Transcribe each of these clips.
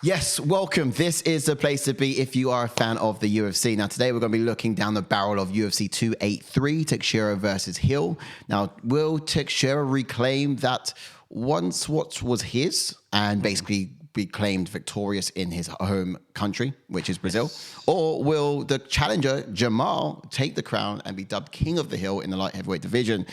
Yes, welcome. This is the place to be if you are a fan of the UFC. Now, today we're going to be looking down the barrel of UFC 283, Teixeira versus Hill. Now, will Teixeira reclaim that once what was his and basically be claimed victorious in his home country, which is Brazil? Or will the challenger, Jamahal, take the crown and be dubbed King of the Hill in the light heavyweight division?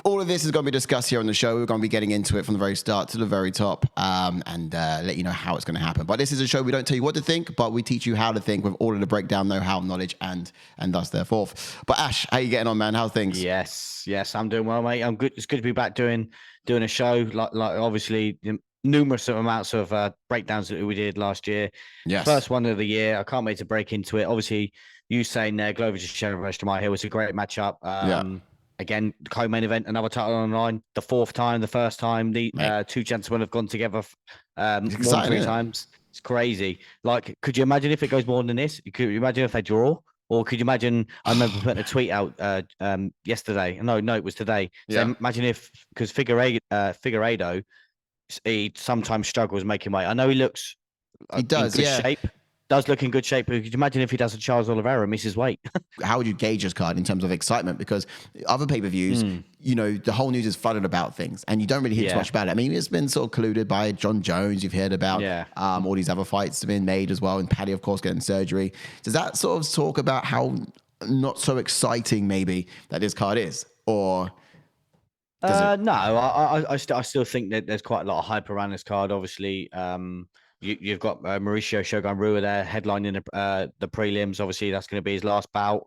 All of this is going to be discussed here on the show. We're going to be getting into it from the very start to the very top and let you know how it's going to happen. But this is a show we don't tell you what to think, but we teach you how to think with all of the breakdown, know-how, knowledge, and thus therefore. But Ash, how you getting on, man? How's things? Yes, I'm doing well, mate. I'm good. It's good to be back doing a show. Like obviously numerous amounts of breakdowns that we did last year. Yes. First one of the year. I can't wait to break into it. Obviously, you saying there, Glover Teixeira versus Jamahal Hill was a great matchup. Again, the co-main event, another title on the line. The fourth time, the first time, the two gentlemen have gone together more than three times. It's crazy. Like, could you imagine if it goes more than this? Could you imagine if they draw? Or could you imagine? I remember putting a tweet out yesterday. No, it was today. So imagine if, because Figueiredo, he sometimes struggles making weight. I know he looks. He does, in good shape. Does look in good shape. But could you imagine if he does a Charles Oliveira and misses weight? How would you gauge his card in terms of excitement? Because other pay-per-views, the whole news is flooded about things, and you don't really hear too much about it. I mean, it's been sort of colluded by John Jones. You've heard about all these other fights have been made as well, and Paddy, of course, getting surgery. Does that sort of talk about how not so exciting maybe that this card is, or? No, I still think that there's quite a lot of hype around this card. Obviously, you've got Mauricio Shogun Rua there headlining the prelims. Obviously, that's going to be his last bout.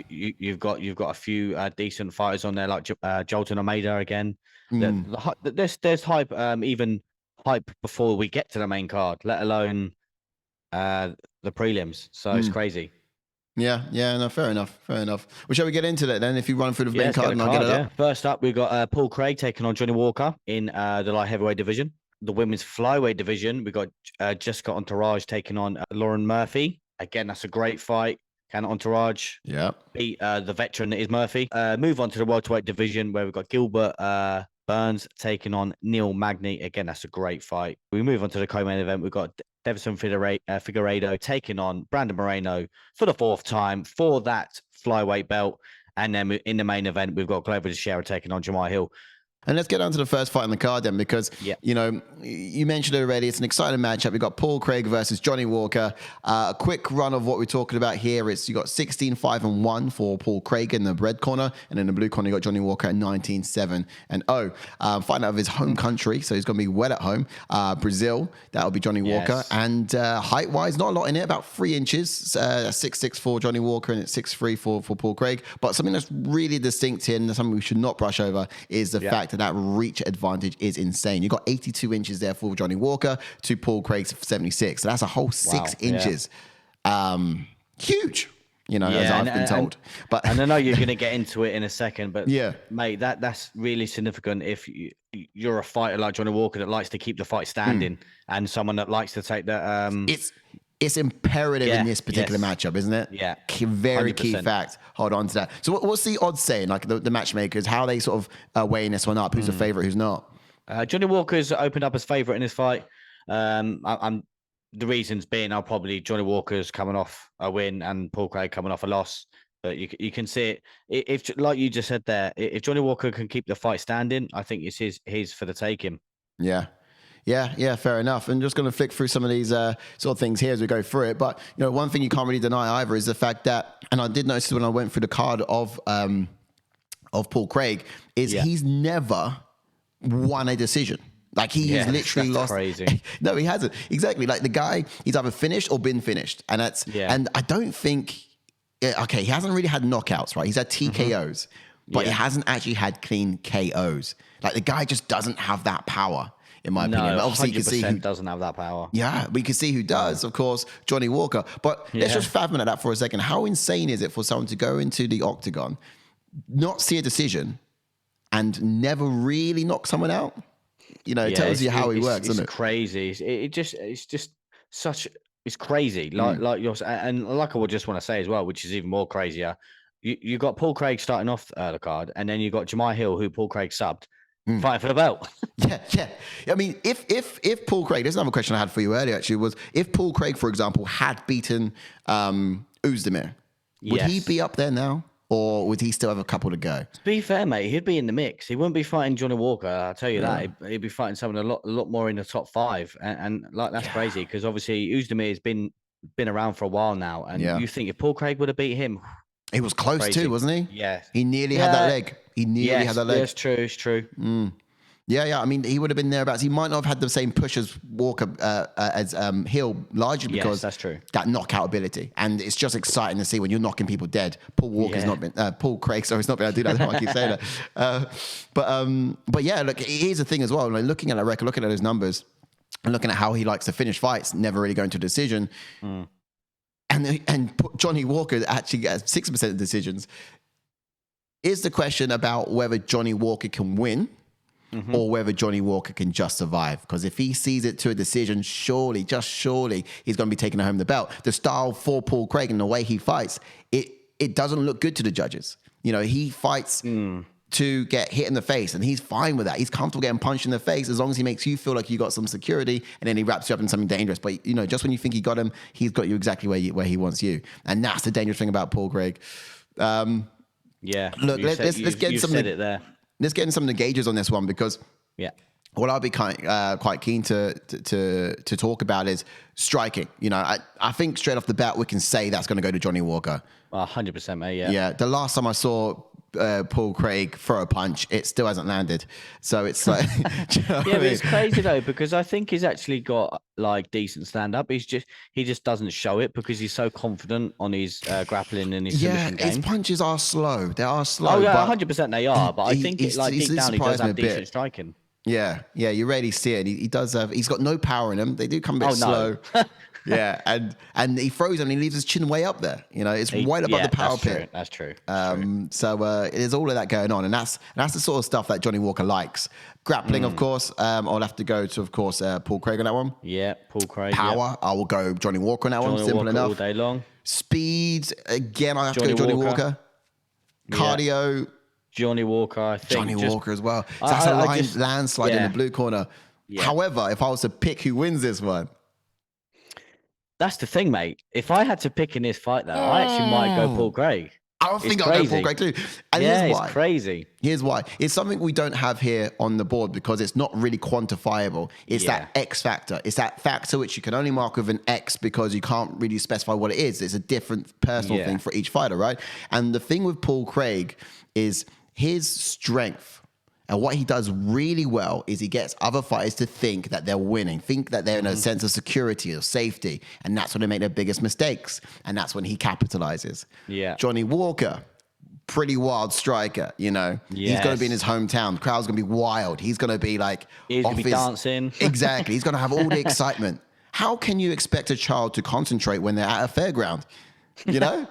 You've got a few decent fighters on there, like Jolton Almeida again. There's hype, even hype before we get to the main card, let alone the prelims. So it's crazy. Yeah, no, fair enough. Well, shall we get into that then? If you run through the main card and I'll get it up. First up, we've got Paul Craig taking on Johnny Walker in the light heavyweight division. The women's flyweight division, we got Jéssica Andrade taking on Lauren Murphy. Again, that's a great fight. Can Andrade beat the veteran that is Murphy? Move on to the welterweight division where we've got Gilbert Burns taking on Neil Magny. Again, that's a great fight. We move on to the co-main event. We've got Deiveson Figueiredo taking on Brandon Moreno for the fourth time for that flyweight belt. And then in the main event, we've got Glover Teixeira taking on Jamahal Hill. And let's get on to the first fight on the card then, because, you mentioned it already. It's an exciting matchup. We've got Paul Craig versus Johnny Walker. A quick run of what we're talking about here is you got 16-5-1 for Paul Craig in the red corner. And in the blue corner, you got Johnny Walker at 19-7-0. Fighting out of his home country. So he's going to be well at home. Brazil, that'll be Johnny Walker. And height-wise, not a lot in it, about 3 inches. 6'6" for Johnny Walker and it's 6'3" for Paul Craig. But something that's really distinct here and something we should not brush over is the fact that reach advantage is insane. You got 82 inches there for Johnny Walker to Paul Craig's 76. So that's a whole 6 inches. Huge, as I've been told. And I know you're going to get into it in a second, but mate, that's really significant if you're a fighter like Johnny Walker that likes to keep the fight standing and someone that likes to take the It's imperative in this particular matchup, isn't it? Yeah. Very key fact. Hold on to that. So what's the odds saying, like the matchmakers, how they sort of weighing this one up? Who's the favorite, who's not? Johnny Walker's opened up as favorite in this fight. The reasons being are probably Johnny Walker's coming off a win and Paul Craig coming off a loss. But you can see it. If, like you just said there, if Johnny Walker can keep the fight standing, I think it's his for the taking. Yeah, fair enough. I'm just going to flick through some of these sort of things here as we go through it. But, one thing you can't really deny either is the fact that, and I did notice when I went through the card of Paul Craig, is he's never won a decision. Like he has literally lost. Crazy. No, he hasn't. Exactly. Like the guy, he's either finished or been finished. And and I don't think, he hasn't really had knockouts, right? He's had TKOs, but he hasn't actually had clean KOs. Like the guy just doesn't have that power. In my opinion, but obviously you can see who doesn't have that power. Yeah, we can see who does, of course, Johnny Walker. But let's just fathom at that for a second. How insane is it for someone to go into the octagon, not see a decision, and never really knock someone out? It tells you how he works, doesn't it? It's crazy. It's crazy. Like you're, and like I would just want to say as well, which is even more crazier. You got Paul Craig starting off the card, and then you got Jamahal Hill, who Paul Craig subbed. fighting for the belt. Yeah. I mean, if Paul Craig, there's another question I had for you earlier, actually, was if Paul Craig, for example, had beaten Uzdemir, would he be up there now? Or would he still have a couple to go? To be fair, mate, he'd be in the mix. He wouldn't be fighting Johnny Walker. I'll tell you that. He'd be fighting someone a lot more in the top 5. And like, that's crazy because obviously Uzdemir has been around for a while now. And you think if Paul Craig would have beat him, he was close too, wasn't he? Yeah. He nearly had that leg. He nearly had that leg. Yeah, it's true. It's true. Yeah. I mean, he would have been thereabouts. He might not have had the same push as Walker, as Hill, largely because that's true. That knockout ability. And it's just exciting to see when you're knocking people dead. Paul Craig, sorry, he's not been able to do that. I don't want to keep saying that. But yeah, look, here's the thing as well. Like, looking at that record, looking at those numbers, and looking at how he likes to finish fights, never really going to a decision. And Johnny Walker actually gets 6% of decisions. Is the question about whether Johnny Walker can win or whether Johnny Walker can just survive? Because if he sees it to a decision, surely, he's going to be taking home the belt. The style for Paul Craig and the way he fights, it doesn't look good to the judges. You know, he fights to get hit in the face, and he's fine with that. He's comfortable getting punched in the face as long as he makes you feel like you got some security, and then he wraps you up in something dangerous. But, you know, just when you think he got him, he's got you exactly where he wants you. And that's the dangerous thing about Paul Craig. Look, let's get some. Let's get in some of the gauges on this one, because what I'll be quite keen to talk about is striking. You know, I think straight off the bat we can say that's going to go to Johnny Walker. 100%, mate. Yeah. The last time I saw Paul Craig throw a punch, it still hasn't landed. So it's like, but it's crazy though, because I think he's actually got like decent stand up. He just doesn't show it because he's so confident on his grappling and his submission game. His punches are slow. They are slow. Oh yeah, 100% they are. But I think deep down he does have decent striking. Yeah, you rarely see it. He does have. He's got no power in him. They do come a bit slow. Yeah, and he throws him and he leaves his chin way up there. You know, it's right above the power pit. That's true. So there's all of that going on, and that's the sort of stuff that Johnny Walker likes. Grappling, of course. I'll have to go to, of course, Paul Craig on that one. Yeah, Paul Craig. Power, I will go Johnny Walker on that one. Simple enough. All day long. Speed, again, I have to go Johnny Walker. Cardio. Johnny Walker, I think. Johnny Walker as well. So that's a landslide in the blue corner. Yeah. However, if I was to pick who wins this one. That's the thing, mate. If I had to pick in this fight, though, I actually might go Paul Craig. I think I'll go Paul Craig too. And here's why. It's crazy. Here's why. It's something we don't have here on the board because it's not really quantifiable. It's that X factor. It's that factor which you can only mark with an X because you can't really specify what it is. It's a different personal thing for each fighter, right? And the thing with Paul Craig is his strength. And what he does really well is he gets other fighters to think that they're winning, think that they're in a sense of security or safety. And that's when they make their biggest mistakes. And that's when he capitalizes. Yeah. Johnny Walker, pretty wild striker, you know. Yes. He's going to be in his hometown. The crowd's going to be wild. He's going to be like... He's going to be dancing. Exactly. He's going to have all the excitement. How can you expect a child to concentrate when they're at a fairground? You know,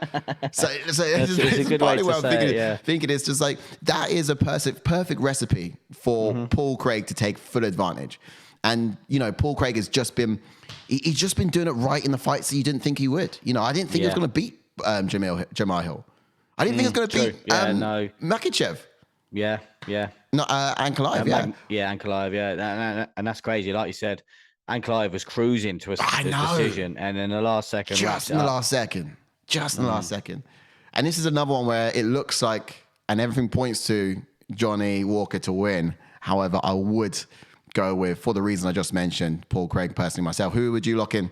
so it's a good way to say it. Thinking it's just like that is a perfect recipe for Paul Craig to take full advantage. And you know, Paul Craig has just been he's just been doing it right in the fights that you didn't think he would. You know, I didn't think he was going to beat Jamahal Hill. I didn't think he was going to beat Makhachev. Yeah. No, Ankalaev. Ankalaev. Yeah, and that's crazy. Like you said, Ankalaev was cruising to a decision, and in the last second, just in the last second. And this is another one where it looks like, and everything points to Johnny Walker to win. However, I would go with, for the reason I just mentioned, Paul Craig personally myself. Who would you lock in?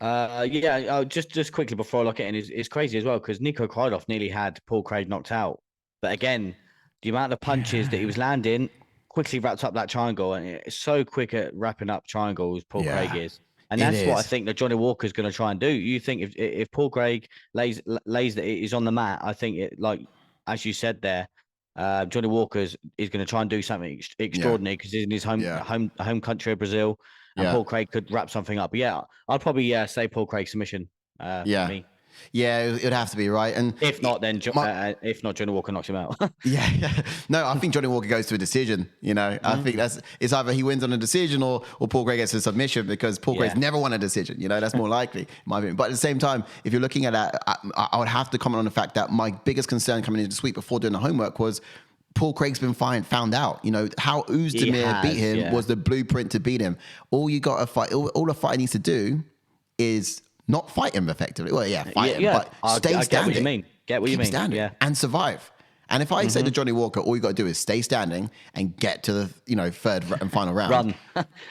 Just quickly before I lock it in, it's crazy as well because Nico Krylov nearly had Paul Craig knocked out. But again, the amount of punches that he was landing quickly wrapped up that triangle, and it's so quick at wrapping up triangles, Paul Craig is. And that's what I think that Johnny Walker is going to try and do. You think if Paul Craig lays that is on the mat, I think it, like as you said there, Johnny Walker is going to try and do something extraordinary because he's in his home country of Brazil, and Paul Craig could wrap something up. But I'd probably say Paul Craig submission. For me. Yeah, it would have to be, right? And if not, then if not, Johnny Walker knocks him out. No, I think Johnny Walker goes to a decision. You know, I think it's either he wins on a decision or Paul Craig gets a submission because Paul Craig's never won a decision. You know, that's more likely, in my opinion. But at the same time, if you're looking at that, I would have to comment on the fact that my biggest concern coming into this week before doing the homework was Paul Craig's been found out. You know, how Oezdemir beat him was the blueprint to beat him. All you got to fight, all a fighter needs to do is not fight him effectively. Well, fight him, but stay standing. Get what you mean. Keep standing and survive. And if I say to Johnny Walker, all you got to do is stay standing and get to the third and final round. Run.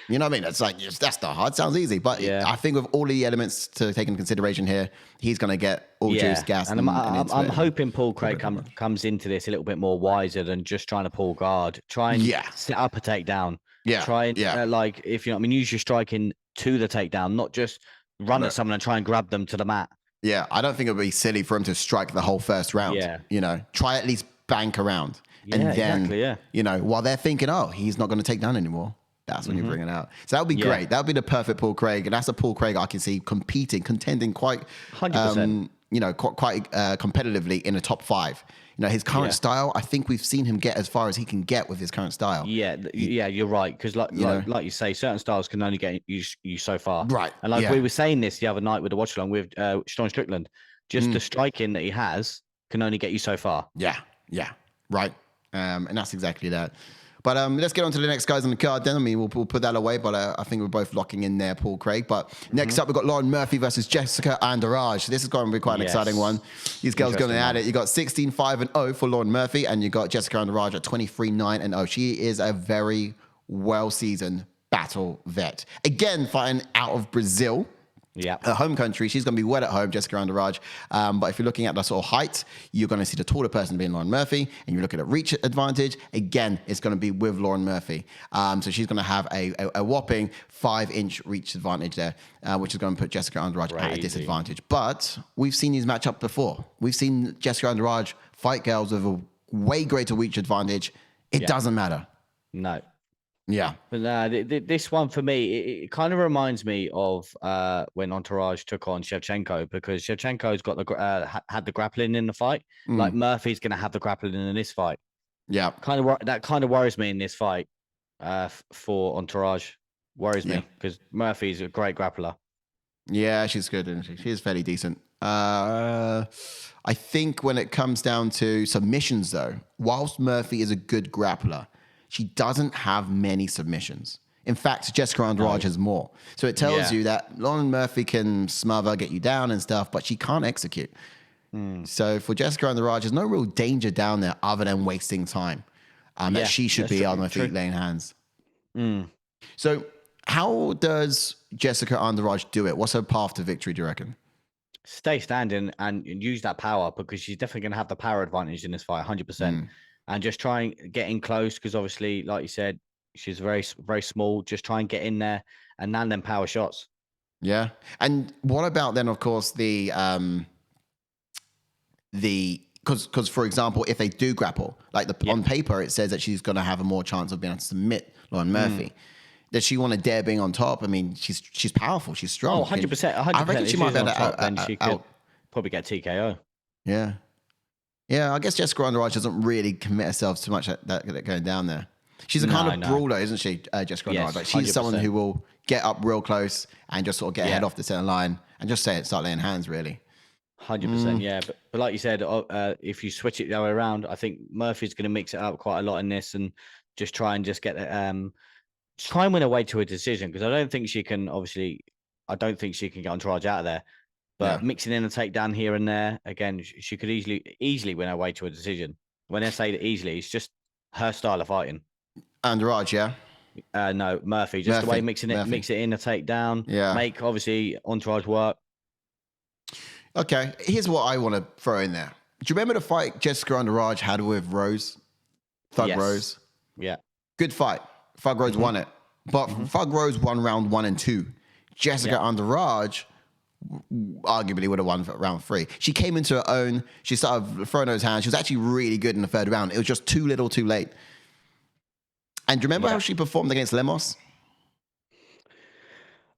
You know what I mean? That's that's not hard. Sounds easy, but I think with all the elements to take into consideration here, he's going to get all juice, gas, and I'm hoping Paul Craig comes into this a little bit more wiser than just trying to pull guard. Try and set up a takedown. Try and like if you know what I mean, use your striking to the takedown, not just run at someone and try and grab them to the mat. Yeah, I don't think it would be silly for him to strike the whole first round. Yeah. You know, try at least bank around. And then, while they're thinking, oh, he's not going to take down anymore, that's when you bring it out. So that would be great. That would be the perfect Paul Craig. And that's a Paul Craig I can see contending quite, 100%. Quite competitively in the top 5. You know, his current style, I think we've seen him get as far as he can get with his current style. Yeah, you're right. Because like you say, certain styles can only get you so far. Right. And like we were saying this the other night with the watch along with Sean Strickland, just the striking that he has can only get you so far. Yeah. Right. And that's exactly that. But let's get on to the next guys on the card then. I mean, we'll put that away, but I think we're both locking in there, Paul Craig. But next up, we've got Lauren Murphy versus Jéssica Andrade. This is going to be quite an exciting one. These girls going at it. You got 16-5-0 for Lauren Murphy, and you got Jéssica Andrade at 23-9-0. She is a very well-seasoned battle vet. Again, fighting out of Brazil. Yeah, her home country. She's going to be well at home, Jéssica Andrade. But if you're looking at the sort of height, you're going to see the taller person being Lauren Murphy, and you're looking at reach advantage. Again, it's going to be with Lauren Murphy. So she's going to have a whopping 5-inch reach advantage there, which is going to put Jéssica Andrade at a disadvantage. But we've seen these match up before. We've seen Jéssica Andrade fight girls with a way greater reach advantage. It doesn't matter. No. Yeah, but this one for me, it kind of reminds me of when Entourage took on Shevchenko, because Shevchenko's got had the grappling in the fight. Like Murphy's going to have the grappling in this fight. Yeah, that kind of worries me in this fight for Entourage. Worries me because Murphy's a great grappler. Yeah, she's good, isn't she? She's fairly decent. I think when it comes down to submissions, though, whilst Murphy is a good grappler, she doesn't have many submissions. In fact, Jéssica Andrade has more. So it tells you that Lauren Murphy can smother, get you down and stuff, but she can't execute. So for Jéssica Andrade, there's no real danger down there other than wasting time. That she should be on her feet laying hands. So how does Jéssica Andrade do it? What's her path to victory, do you reckon? Stay standing and use that power, because she's definitely going to have the power advantage in this fight, 100%. And just try and get in close, because obviously, like you said, she's very, very small. Just try and get in there and land them power shots. Yeah. And what about then, of course, because for example, if they do grapple, like on paper, it says that she's going to have a more chance of being able to submit Lauren Murphy. Does she want to dare being on top? I mean, she's powerful. She's strong. Oh, 100%. 100%. I reckon she might be able to then she could probably get TKO. Yeah. Yeah, I guess Jéssica Andrade doesn't really commit herself too much at that going down there. She's a kind of brawler, isn't she, Jéssica Andrade? Like, she's 100%. Someone who will get up real close and just sort of get head off the center line and just start laying hands, really. 100%, yeah. But like you said, if you switch it the other way around, I think Murphy's going to mix it up quite a lot in this and just try and get try and win her way to a decision, because I don't think she can get Andrade out of there. But mixing in a takedown here and there, again, she could easily win her way to a decision. When I say that easily, it's just her style of fighting. Andrade, yeah? No, Murphy. Just the way mix it in a takedown. Yeah. Make, obviously, Entourage work. Okay, here's what I want to throw in there. Do you remember the fight Jéssica Andrade had with Rose? Thug Rose? Yeah. Good fight. Thug Rose won it. But Thug Rose won round 1 and 2. Jéssica Andrade arguably would have won for round 3. She came into her own. She started throwing those hands. She was actually really good in the third round. It was just too little, too late. And do you remember how she performed against Lemos?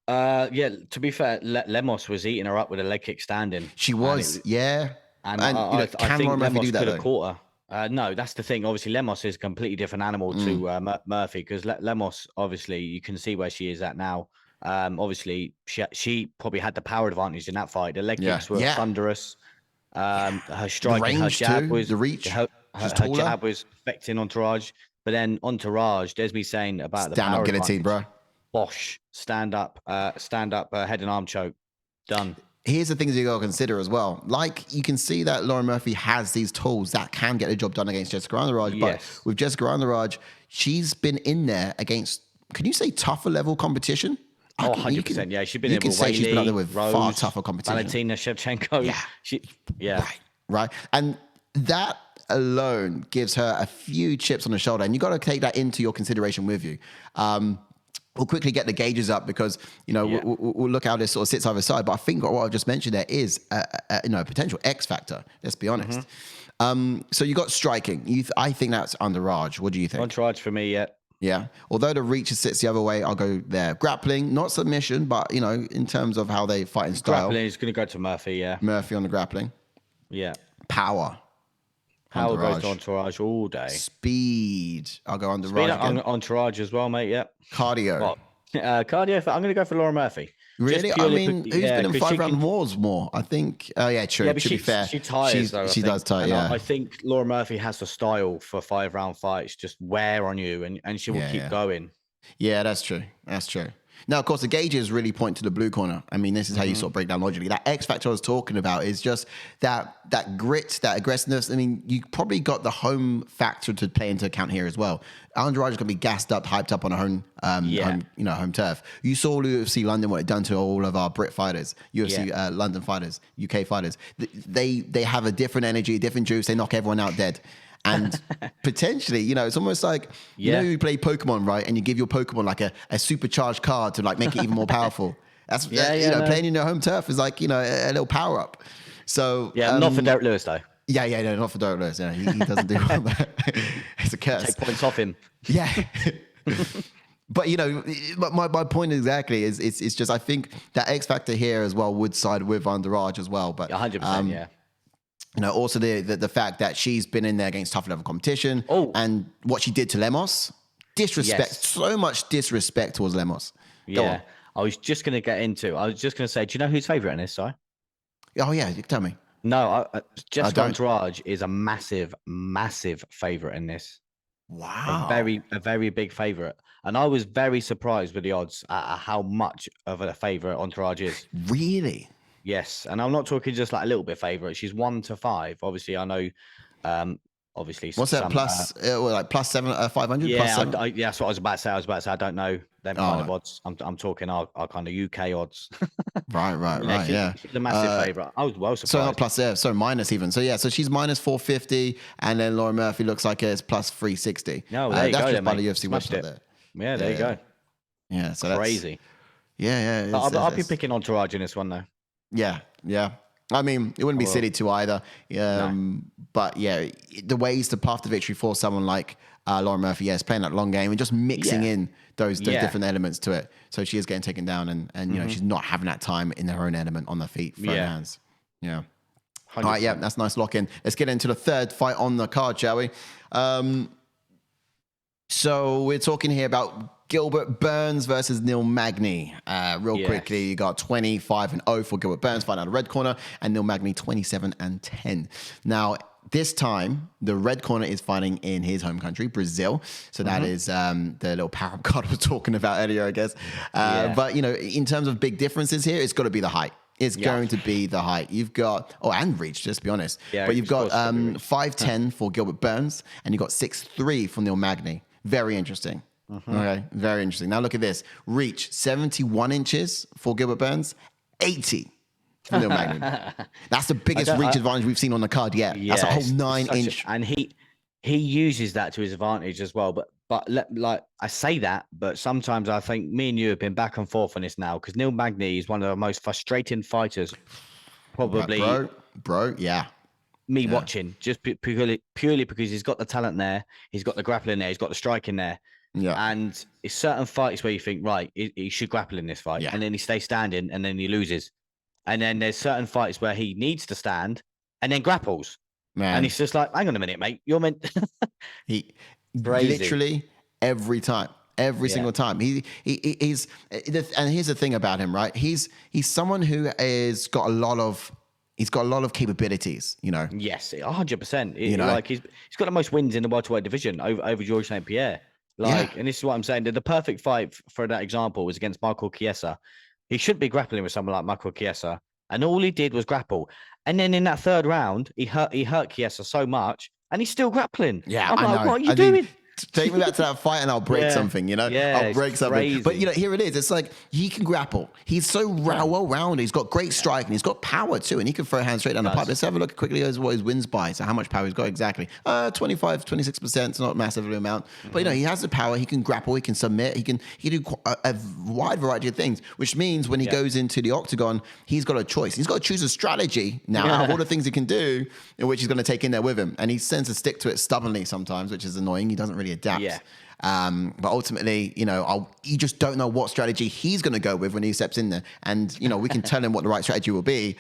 To be fair, Lemos was eating her up with a leg kick standing. She was, And I think Lemos could have though? Caught her. No, that's the thing. Obviously, Lemos is a completely different animal to Murphy, because Lemos, obviously, you can see where she is at now. Obviously, she probably had the power advantage in that fight. The leg kicks were thunderous. Her strike and her jab was the reach. her taller. jab was affecting Entourage, but then Entourage, there's me saying about the Stand power up guillotine, bro. Bosh, stand up, head and arm choke, done. Here's the things you got to consider as well. Like, you can see that Lauren Murphy has these tools that can get the job done against Jéssica Andrade. Yes. But with Jéssica Andrade, she's been in there against, can you say tougher level competition? 100%. Yeah, she's been you in can with say she's been up there with Rose, far tougher competition. Valentina Shevchenko. Yeah. Right. And that alone gives her a few chips on the shoulder. And you got to take that into your consideration with you. We'll quickly get the gauges up because, we'll look how this sort of sits either side. But I think what I've just mentioned there is a potential X factor. Let's be honest. So you got striking. I think that's Andrade. What do you think? Andrade for me, yeah. Yeah. Although the reach sits the other way, I'll go there. Grappling, not submission, but, in terms of how they fight in style. Grappling is going to go to Murphy, yeah. Murphy on the grappling. Yeah. Power. Power goes to Entourage all day. Speed. I'll go Andrade. Speed, Entourage as well, mate, yeah. Cardio. Cardio, I'm going to go for Laura Murphy. Really? I mean, who's been in 5-round wars more? I think. Oh, yeah, true. Yeah, but to be fair, she tires, though. She does tire, yeah. I think Laura Murphy has the style for 5-round fights, just wear on you, and she will keep going. Yeah, that's true. That's true. Now, of course, the gauges really point to the blue corner. I mean, this is how you sort of break down logically. That X factor I was talking about is just that grit, that aggressiveness. I mean, you probably got the home factor to play into account here as well. Andrade is going to be gassed up, hyped up on a home turf. You saw UFC London, what it done to all of our Brit fighters, UFC London fighters, UK fighters. They have a different energy, a different juice. They knock everyone out dead. And potentially, it's almost like, you play Pokemon, right? And you give your Pokemon like a supercharged card to like make it even more powerful. That's, playing in your home turf is like, a little power up. So, not for Derek Lewis, though. No, not for Derek Lewis. Yeah, he doesn't do all that. It's a curse. Take points off him. Yeah. But, my point exactly is it's just, I think that X factor here as well would side with Andrade as well. But 100%, yeah. Also the fact that she's been in there against tough level competition and what she did to Lemos, so much disrespect towards Lemos. Yeah, I was just going to say, do you know who's favourite in this, Si? Oh, yeah, you can tell me. No, Jéssica Andrade is a massive, massive favourite in this. Wow. A very big favourite. And I was very surprised with the odds at how much of a favourite Andrade is. Really? Yes, and I'm not talking just like a little bit favourite. She's 1-5. Obviously, I know. Obviously, what's that plus? Plus 500. Yeah, plus 7? That's what I was about to say. I don't know them kind of odds. I'm talking our kind of UK odds. Right. She's a massive favourite. I was well surprised. So not plus, so minus even. So yeah, so she's minus 450, and then Laura Murphy looks like it's plus 360. No, there you that's go. Just by the UFC website there. Yeah, there you go. Yeah, so crazy. Yeah. I'll be picking Entourage in this one though. Yeah. I mean, it wouldn't be silly to either. No. But yeah, the ways to path to victory for someone like Lauren Murphy, is playing that long game and just mixing in those different elements to it. So she is getting taken down and she's not having that time in her own element on the feet, front hands. Yeah. 100%. All right, that's nice lock in. Let's get into the third fight on the card, shall we? So we're talking here about Gilbert Burns versus Neil Magny. Quickly, you got 25-0 for Gilbert Burns, fighting out of the red corner, and Neil Magny 27-10. Now, this time, the red corner is fighting in his home country, Brazil. So that is the little power card I was talking about earlier, I guess. But, in terms of big differences here, it's got to be the height. It's going to be the height. You've got, and reach, just to be honest. Yeah, but you've got 5'10 for Gilbert Burns, and you've got 6'3 for Neil Magny. Very interesting. Okay, very interesting. Now look at this. Reach, 71 inches for Gilbert Burns, 80 for Neil Magny. That's the biggest reach advantage we've seen on the card yet. That's a whole 9-inch. And he uses that to his advantage as well. But like I say that, but sometimes I think me and you have been back and forth on this now because Neil Magny is one of the most frustrating fighters, probably. Bro, yeah. Me watching just purely because he's got the talent there, he's got the grappling there, he's got the striking there. Yeah. And it's certain fights where you think, right, he should grapple in this fight. Yeah. And then he stays standing and then he loses. And then there's certain fights where he needs to stand and then grapples. Man. And it's just like, hang on a minute, mate. You're meant he literally every time. Every single time. He's and here's the thing about him, right? He's someone who has got a lot of he's got a lot of capabilities, you know. Yes, 100%. You know? Like he's got the most wins in the welterweight division over Georges St. Pierre. Like, Yeah. and this is what I'm saying. The perfect fight for that example was against Michael Chiesa. He should be grappling with someone like Michael Chiesa, and all he did was grapple. And then in that third round, he hurt Chiesa so much, and he's still grappling. Yeah, I'm I like, know. what are you doing? Take me back to that fight and I'll break something, you know? Yeah, I'll break it's something. crazy. But, you know, here it is. It's like he can grapple. He's so well-rounded. He's got great striking. He's got power, too. And he can throw hands straight down the pipe. Let's have a look quickly at what his wins by. So how much power he's got exactly. 25, 26%. It's not a massive amount. But, you know, he has the power. He can grapple. He can submit. He can do a wide variety of things, which means when he goes into the octagon, he's got a choice. He's got to choose a strategy now out of all the things he can do, in which he's going to take in there with him. And he tends to stick to it stubbornly sometimes, which is annoying. He doesn't really adapt. Yeah. But ultimately, you know, you just don't know what strategy he's going to go with when he steps in there. And, you know, we can tell him what the right strategy will be.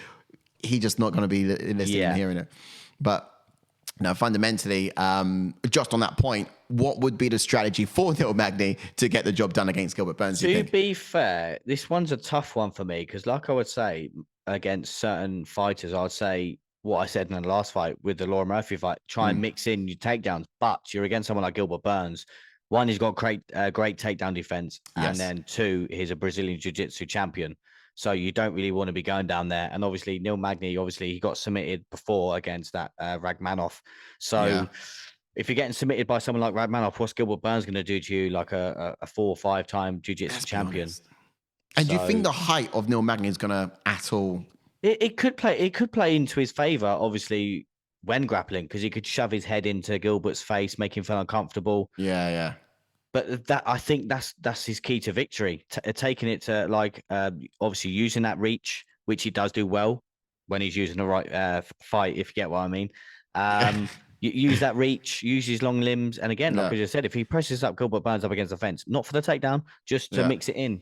He's just not going to be listening and hearing it. But, no, fundamentally, just on that point, what would be the strategy for Neil Magny to get the job done against Gilbert Burns? To be fair, this one's a tough one for me because, like I would say, against certain fighters, I'd say what I said in the last fight with the Laura Murphy fight, try and mix in your takedowns. But you're against someone like Gilbert Burns. One, he's got great takedown defense. And then two, he's a Brazilian Jiu-Jitsu champion. So you don't really want to be going down there. And obviously, Neil Magny, he got submitted before against that Ragmanov. So if you're getting submitted by someone like Ragmanov, what's Gilbert Burns going to do to you like a 4 or 5 time Jiu-Jitsu champion? And do you think the height of Neil Magny is going to at all? It could play into his favor, obviously, when grappling, because he could shove his head into Gilbert's face, make him feel uncomfortable. Yeah. But I think that's his key to victory. Taking it to obviously using that reach, which he does do well when he's using the right fight, if you get what I mean. You use that reach, use his long limbs, and again, like I just said, if he presses up Gilbert Burns up against the fence, not for the takedown, just to mix it in,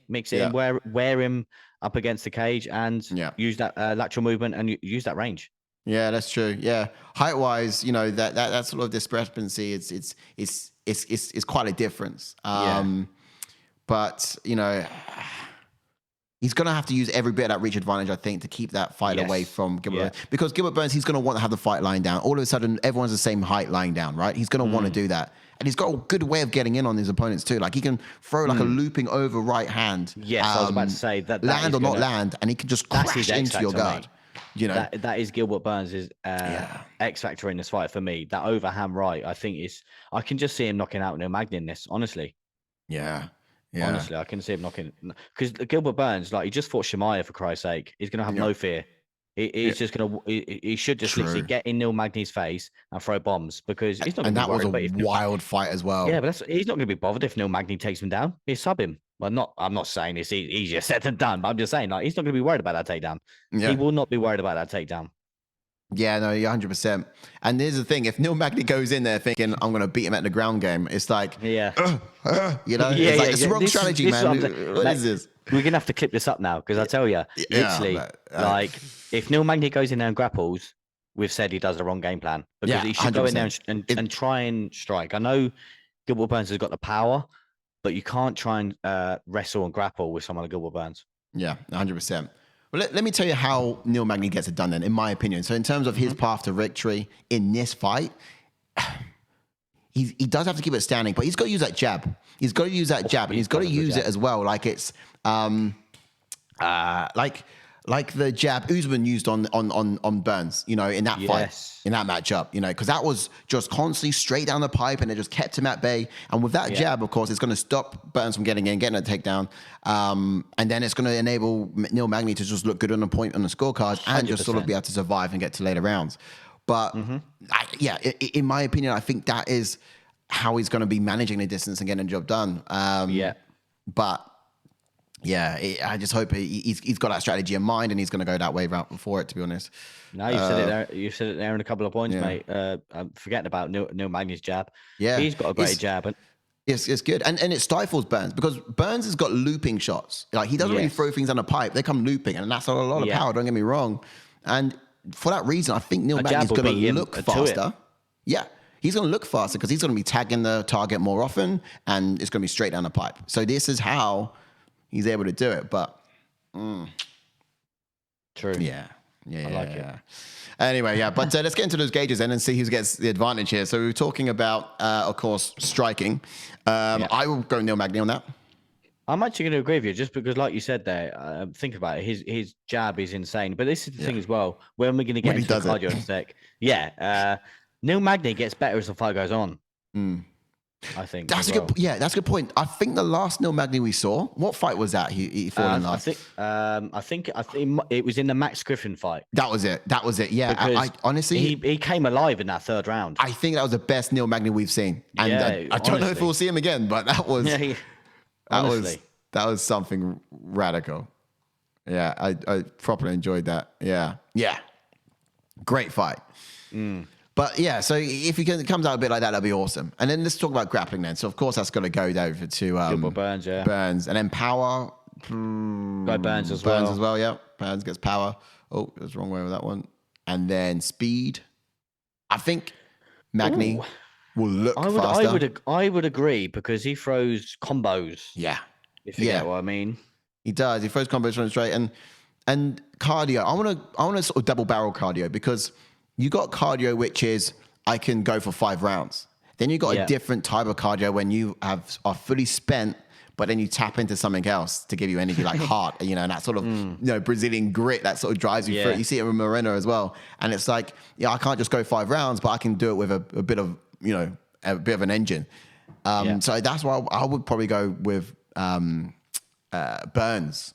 wear him up against the cage, and use that lateral movement and use that range. Yeah, that's true. Yeah, height wise, you know, that sort of discrepancy, it's quite a difference. But you know, he's going to have to use every bit of that reach advantage, I think, to keep that fight away from Gilbert Burns. Because Gilbert Burns, he's going to want to have the fight lying down. All of a sudden, everyone's the same height lying down, right? He's going to want to do that. And he's got a good way of getting in on his opponents too. Like he can throw like a looping over right hand. Yes, I was about to say that land or not land, and he can just crash into your guard. Mate. You know, that is Gilbert Burns' X factor in this fight for me. That overhand right, I think I can just see him knocking out Neil Magny in this, honestly. Yeah. Honestly, I can see him knocking, because Gilbert Burns, like, he just fought Shemaya, for Christ's sake. He's gonna have no fear. He's just gonna. He should just literally get in Neil Magny's face and throw bombs, because he's not. And that was a wild fight as well. Yeah, but he's not gonna be bothered if Neil Magny takes him down. He'll sub him. Well, I'm not saying it's easier said than done, but I'm just saying, like, he's not gonna be worried about that takedown. Yeah. He will not be worried about that takedown. Yeah, no, 100%. And here's the thing: if Neil Magny goes in there thinking I'm going to beat him at the ground game, it's like, you know, it's the wrong strategy, man. What is this? We're gonna have to clip this up now, because I tell you, literally, like, if Neil Magny goes in there and grapples, we've said he does the wrong game plan, because he should 100%. Go in there and try and strike. I know Gilbert Burns has got the power, but you can't try and wrestle and grapple with someone like Gilbert Burns. Yeah, 100%. Well, let me tell you how Neil Magny gets it done then, in my opinion. So in terms of his path to victory in this fight, he does have to keep it standing, but he's got to use that jab. He's got to use that jab, and he's got to use it as well. Like it's like the jab Usman used on Burns, you know, in that fight, in that matchup, you know, because that was just constantly straight down the pipe, and it just kept him at bay. And with that jab, of course, it's going to stop Burns from getting a takedown. And then it's going to enable Neil Magny to just look good on the point on the scorecard and 100%. Just sort of be able to survive and get to later rounds. But in my opinion, I think that is how he's going to be managing the distance and getting the job done. But yeah, I just hope he's got that strategy in mind, and he's going to go that way route for it, to be honest. No, you said it there. You said it there in a couple of points, mate. I'm forgetting about Neil Magny's jab. Yeah, he's got a great jab. And it's good, and it stifles Burns, because Burns has got looping shots. Like he doesn't really throw things on the pipe; they come looping, and that's a lot of power. Don't get me wrong. And for that reason, I think Neil Magny's going to look faster. Yeah. He's going to look faster because he's going to be tagging the target more often, and it's going to be straight down the pipe. So this is how he's able to do it. But true. Yeah. Yeah, I like it. Anyway, yeah, but let's get into those gauges then and see who gets the advantage here. So we were talking about, of course, striking. I will go Neil Magny on that. I'm actually going to agree with you, just because, like you said there, think about it. His jab is insane. But this is the thing as well. When we're going to get into the cardio in a sec. Yeah. Neil Magny gets better as the fight goes on. I think that's a good point. I think the last Neil Magny we saw, what fight was that? He fought in last. I think it was in the Max Griffin fight. That was it. Yeah, I honestly, he came alive in that third round. I think that was the best Neil Magny we've seen, and I don't know if we'll see him again, but that was that was something radical. Yeah, I properly enjoyed that. Yeah, great fight. But yeah, so if it comes out a bit like that, that'd be awesome. And then let's talk about grappling then. So of course that's got to go over to Burns, Burns, and then power. Go Burns as well. Burns as well, yeah. Burns gets power. Oh, it was the wrong way with that one. And then speed. I think Magny will look faster. I would agree, because he throws combos. Yeah. If you get what I mean. He does. He throws combos from straight and cardio. I want to sort of double barrel cardio, because you got cardio which is I can go for 5 rounds. Then you got a different type of cardio when you are fully spent, but then you tap into something else to give you energy, like heart, and that sort of Brazilian grit that sort of drives you through it. You see it with Moreno as well, and it's like I can't just go 5 rounds, but I can do it with a bit of a bit of an engine. So that's why I would probably go with Burns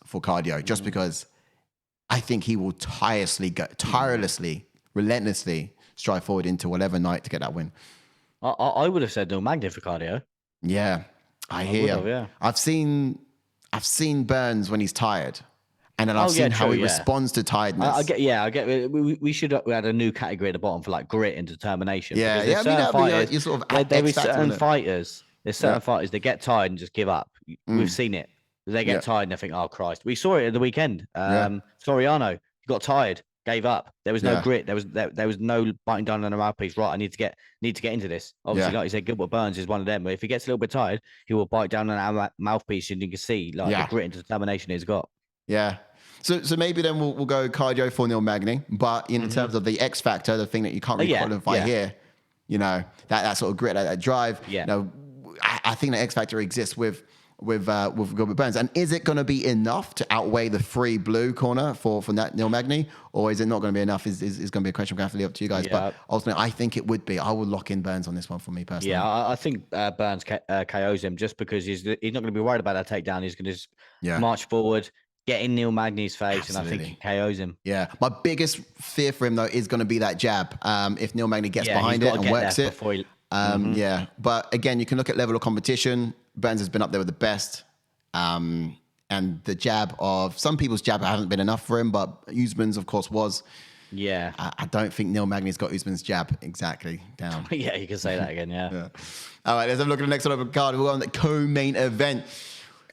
for cardio, just because I think he will tirelessly, relentlessly strive forward into whatever night to get that win. I would have said Neil Magny for cardio. Yeah, I hear. Yeah. I've seen Burns when he's tired, and then I've seen how he responds to tiredness. I get. We should add a new category at the bottom for like grit and determination. Yeah. There's certain fighters. There's certain fighters that get tired and just give up. We've seen it. They get tired and they think, "Oh Christ!" We saw it at the weekend. Soriano, he got tired, gave up. There was no grit. There was no biting down on the mouthpiece. Right, I need to get into this. Obviously, like you said, Gilbert Burns is one of them. But if he gets a little bit tired, he will bite down on our mouthpiece, and you can see the grit and determination he's got. Yeah. So maybe then we'll go cardio for Neil Magny, but in terms of the X factor, the thing that you can't really qualify here, that sort of grit, that drive. Yeah. I think the X factor exists with Gilbert Burns. And is it going to be enough to outweigh the free blue corner for that Neil Magny, or is it not going to be enough? Is going to be a question we're going to have to leave up to you guys. Yeah. But ultimately, I think it would be. I would lock in Burns on this one for me personally. Yeah, I think Burns KOs him, just because he's not going to be worried about that takedown. He's going to just march forward, get in Neil Magny's face, and I think he KOs him. Yeah. My biggest fear for him, though, is going to be that jab. If Neil Magny gets behind it and works it. Yeah. But again, you can look at level of competition. Burns has been up there with the best. And the jab of some people's jab hasn't been enough for him, but Usman's, of course, was. Yeah. I don't think Neil Magny's got Usman's jab exactly down. Yeah, you can say that again, yeah. All right, let's have a look at the next one of the card. We're on the co-main event.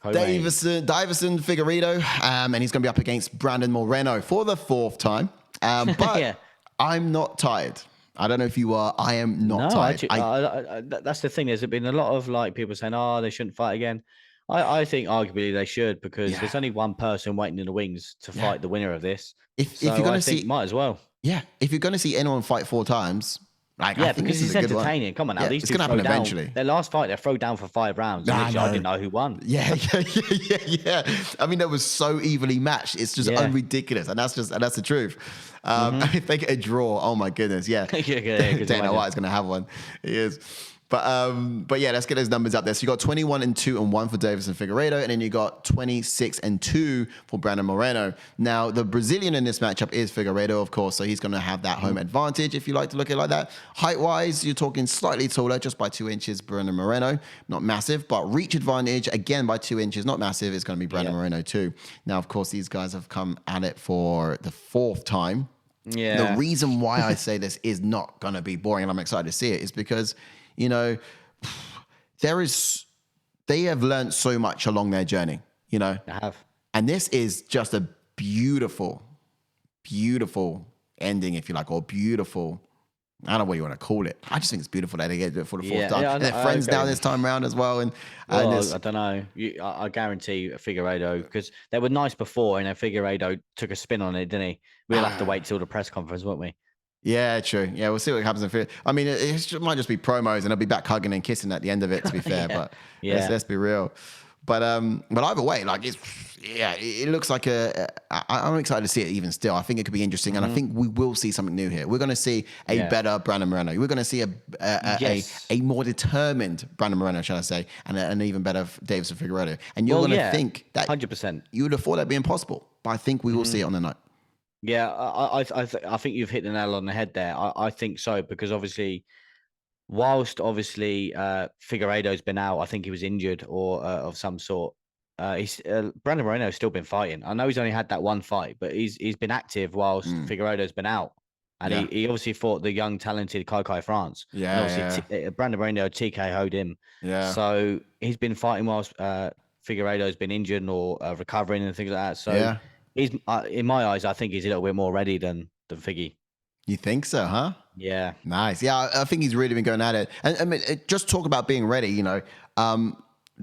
Deiveson Figueiredo, and he's going to be up against Brandon Moreno for the 4th time. But I'm not tired. I don't know if you are. I am not tired. Actually, that's the thing. There's been a lot of people saying, they shouldn't fight again. I think arguably they should, because there's only one person waiting in the wings to fight the winner of this. If you're going to see, might as well. Yeah, if you're going to see anyone fight 4 times, I think because it's entertaining. Come on now, these it's going to happen eventually. Their last fight, they throw down for 5 rounds. I didn't know who won. Yeah. I mean, that was so evenly matched. It's just unridiculous, and that's the truth. If they get a draw, oh my goodness, Dana White's going to have one. He is. But yeah, let's get those numbers up there. So you got 21-2-1 for Deiveson Figueiredo, and then you got 26-2 for Brandon Moreno. Now, the Brazilian in this matchup is Figueiredo, of course, so he's going to have that home advantage, if you like to look at it like that. Height-wise, you're talking slightly taller, just by 2 inches, Brandon Moreno. Not massive, but reach advantage, again, by 2 inches, not massive. It's going to be Brandon Moreno too. Now, of course, these guys have come at it for the 4th time. Yeah. The reason why I say this is not going to be boring, and I'm excited to see it, is because they have learned so much along their journey, They have. And this is just a beautiful, beautiful ending, if you like, or beautiful I don't know what you want to call it. I just think it's beautiful that they get to do it for the fourth Yeah, time. yeah, And they're friends now this time around as well. And well, I don't know. I guarantee Figueiredo, because they were nice before, and then Figueiredo took a spin on it, didn't he? We'll have to wait till the press conference, won't we? yeah, true. Yeah, we'll see what happens in I mean, it might just be promos, and they'll be back hugging and kissing at the end of it. To be fair, but let's be real. But either way, like it looks like I'm excited to see it even still. I think it could be interesting, and I think we will see something new here. We're going to see a better Brandon Moreno. We're going to see a more determined Brandon Moreno, shall I say, and an even better Deiveson Figueiredo. And you're going to think that 100%. You would have thought that being possible, but I think we will see it on the night. Yeah, I think you've hit the nail on the head there. I think so, because obviously, whilst obviously Figueiredo's been out, I think he was injured or of some sort. Brandon Moreno's still been fighting. I know he's only had that one fight, but he's been active whilst Figueiredo's been out, and he obviously fought the young talented Kai France. Yeah, and obviously Brandon Moreno TKO'd him. Yeah, so he's been fighting whilst Figueiredo's been injured or recovering and things like that. So he's in my eyes, I think he's a little bit more ready than Figgy. You think so, huh? Yeah. Nice. Yeah, I think he's really been going at it. And I mean, just talk about being ready, you know.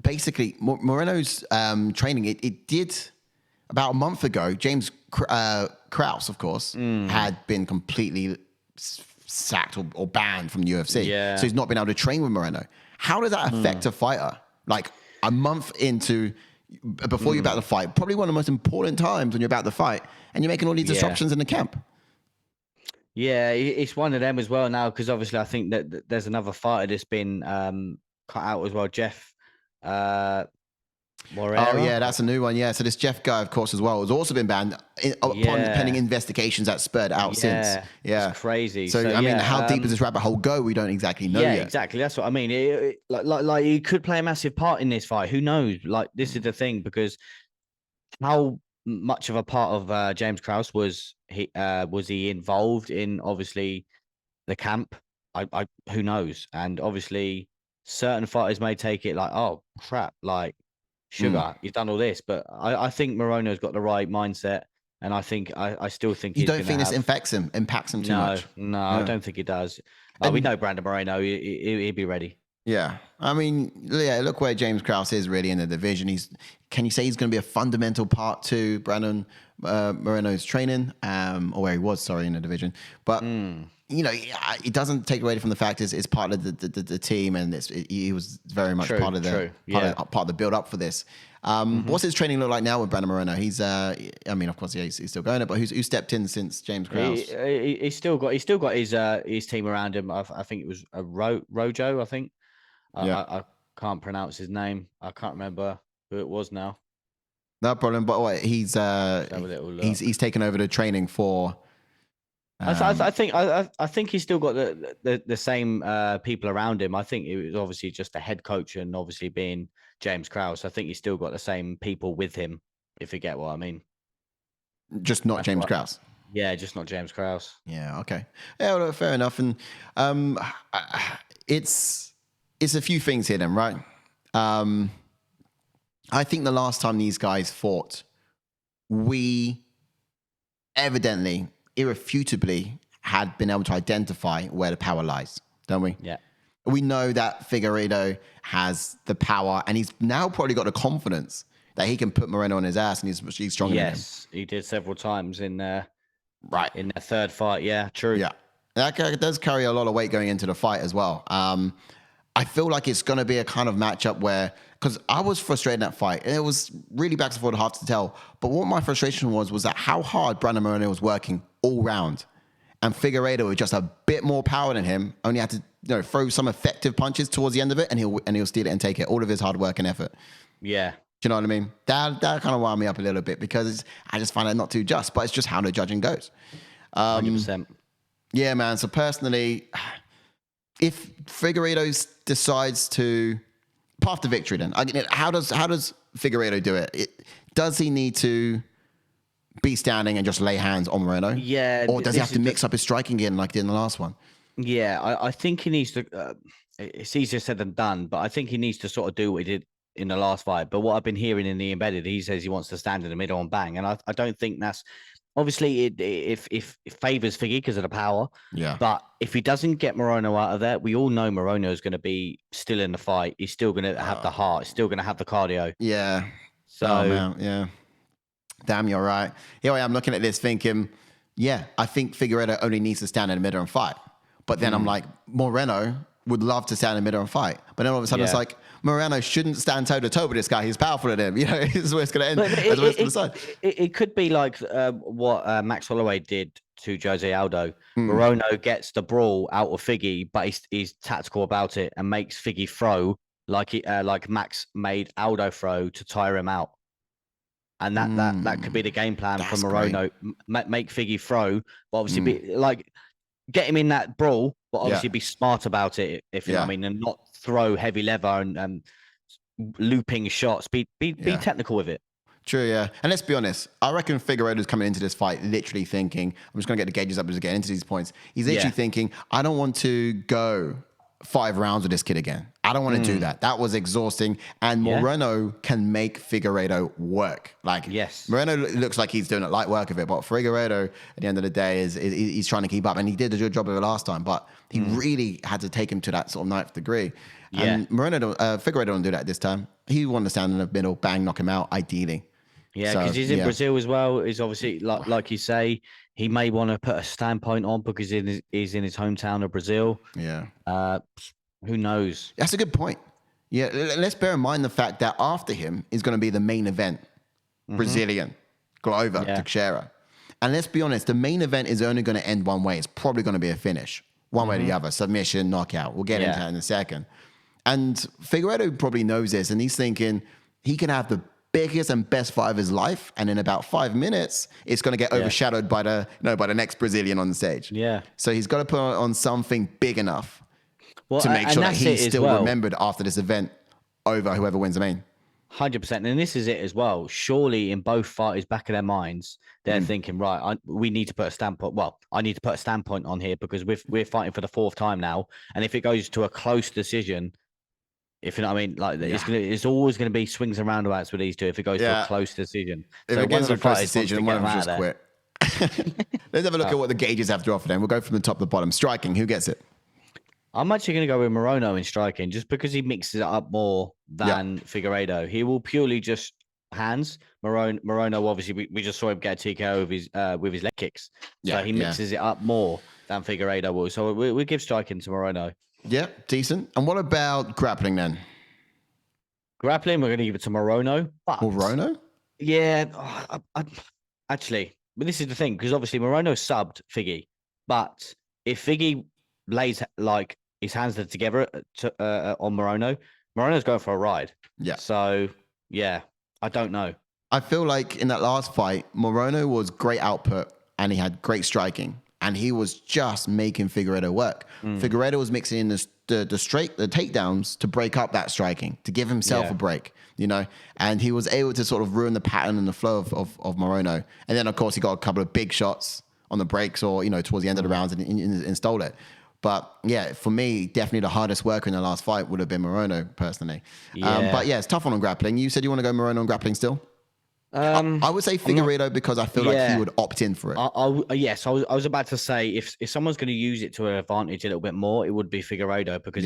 Basically, Moreno's training, it did about a month ago. James Krause, of course, had been completely sacked or banned from the UFC. Yeah. So he's not been able to train with Moreno. How does that affect a fighter? Like a month into, before you're about to fight, probably one of the most important times when you're about to fight, and you're making all these disruptions in the camp. Yeah, it's one of them as well now, because obviously I think that there's another fighter that's been cut out as well, Jeff Moreno. Oh, yeah, that's a new one. Yeah, so this Jeff guy, of course, as well, has also been banned upon pending investigations that spurred out since. Yeah, it's crazy. So I mean, how deep does this rabbit hole go? We don't exactly know yet. Yeah, exactly. That's what I mean. Like he could play a massive part in this fight. Who knows? Like, this is the thing, because how much of a part of James Krause was he involved in obviously the camp? I who knows? And obviously certain fighters may take it like, oh crap, like sugar, you've done all this, but I think Moreno's got the right mindset, and I still think you don't think this impacts him too much. No, I don't think it does. We know Brandon Moreno, he'd be ready. Yeah, I mean, yeah. Look where James Krause is really in the division. Can you say he's going to be a fundamental part to Brandon Moreno's training, or where he was, sorry, in the division? But you know, it doesn't take away from the fact it's part of the team, and he was very much part of the build up for this. What's his training look like now with Brandon Moreno? He's, I mean, of course, he's still going it, but who stepped in since James Krause? He's still got his team around him. I think it was Rojo. I think. I can't pronounce his name. I can't remember who it was now. No problem. But he's taken over the training for. I think he's still got the same people around him. I think it was obviously just a head coach, and obviously being James Krause, I think he's still got the same people with him, if you get what I mean. Just not James Krause. Yeah, just not James Krause. Yeah. Okay. Yeah. Well, fair enough. And it's a few things here, then, right? I think the last time these guys fought, we evidently, irrefutably, had been able to identify where the power lies, don't we? Yeah. We know that Figueiredo has the power, and he's now probably got the confidence that he can put Moreno on his ass, and he's stronger than him. Yes, he did several times in in their third fight. Yeah, true. Yeah, that does carry a lot of weight going into the fight as well. I feel like it's going to be a kind of matchup where, because I was frustrated in that fight, and it was really back and forth, hard to tell. But what my frustration was that how hard Brandon Moreno was working all round, and Figueiredo with just a bit more power than him, only had to throw some effective punches towards the end of it, and he'll steal it and take it. All of his hard work and effort. Yeah. Do you know what I mean? That kind of wound me up a little bit, because I just find it not too just, but it's just how the judging goes. 100%. Yeah, man. So personally, if Figueiredo decides to path to victory, then how does Figueiredo do it? Does he need to be standing and just lay hands on Moreno? Yeah. Or does he have to mix up his striking again like he did in the last one? Yeah, I think he needs to. It's easier said than done, but I think he needs to sort of do what he did in the last fight. But what I've been hearing in the embedded, he says he wants to stand in the middle and bang, and I don't think that's obviously it favors Figgy because of the power. Yeah. But if he doesn't get Moreno out of there, we all know Moreno is going to be still in the fight. He's still going to have the heart. He's still going to have the cardio. Yeah. So, oh man, yeah. Damn, you're right. Here I am looking at this thinking, yeah, I think Figueiredo only needs to stand in the middle and fight. But then I'm like, Moreno would love to stand in the middle and fight. But then all of a sudden it's like, Moreno shouldn't stand toe-to-toe with this guy. He's powerful than him. This is where it's going to end. It could be like what Max Holloway did to Jose Aldo. Moreno gets the brawl out of Figgy, but he's tactical about it and makes Figgy throw like Max made Aldo throw to tire him out. And that could be the game plan for Moreno. Make Figgy throw, but obviously be like get him in that brawl, but obviously be smart about it, if you know what I mean, and not throw heavy lever and looping shots. Be technical with it. True, yeah. And let's be honest, I reckon Figueiredo's coming into this fight literally thinking, I'm just going to get the gauges up as we get into these points. He's literally thinking, I don't want to go 5 rounds with this kid again. I don't want to do that. That was exhausting. And Moreno can make Figueiredo work. Like, Moreno looks like he's doing a light work of it, but Figueiredo, at the end of the day, he's trying to keep up. And he did a good job of it last time, but he really had to take him to that sort of 9th degree. And Figueiredo don't do that this time. He wanted to stand in the middle, bang, knock him out, ideally. Yeah, because he's in Brazil as well. He's obviously, like you say, he may want to put a standpoint on because he's in his hometown of Brazil. Yeah. Who knows? That's a good point. Yeah, let's bear in mind the fact that after him is going to be the main event, Brazilian, Glover Teixeira. And let's be honest, the main event is only going to end one way. It's probably going to be a finish, one way or the other, submission, knockout. We'll get into that in a second. And Figueiredo probably knows this, and he's thinking he can have the biggest and best fight of his life, and in about 5 minutes, it's going to get overshadowed by the next Brazilian on the stage. Yeah. So he's got to put on something big enough to make sure that he's still remembered after this event over whoever wins the main. 100%. And this is it as well. Surely in both fighters' back of their minds, they're thinking, right, we need to put a standpoint. Well, I need to put a standpoint on here because we're fighting for the 4th time now. And if it goes to a close decision, if you know what I mean, like it's always going to be swings and roundabouts with these two if it goes to a close decision. If it gets to a close decision, one of them just quit. Let's have a look at what the gauges have to offer then. We'll go from the top to the bottom. Striking, who gets it? I'm actually going to go with Moreno in striking just because he mixes it up more than Figueiredo. He will purely just hands. Moreno obviously, we just saw him get a TKO with his leg kicks. So he mixes it up more than Figueiredo will. So we give striking to Moreno. Yeah, decent. And what about grappling then? Grappling, we're going to give it to Moreno. Moreno? Yeah, actually, but this is the thing, because obviously Moreno subbed Figgy. But if Figgy lays like his hands together on Moreno, Moreno's going for a ride. Yeah. So, yeah, I don't know. I feel like in that last fight, Moreno was great output and he had great striking. And he was just making Figueiredo work. Figueiredo was mixing in the takedowns to break up that striking, to give himself a break, and he was able to sort of ruin the pattern and the flow of Moreno. And then, of course, he got a couple of big shots on the breaks or, towards the end of the rounds and stole it. But yeah, for me, definitely the hardest worker in the last fight would have been Moreno, personally. But yeah, it's tough on grappling. You said you want to go Moreno on grappling still? I would say Figueiredo because I feel like he would opt in for it. Yes, I was about to say if someone's going to use it to an advantage a little bit more, it would be Figueiredo because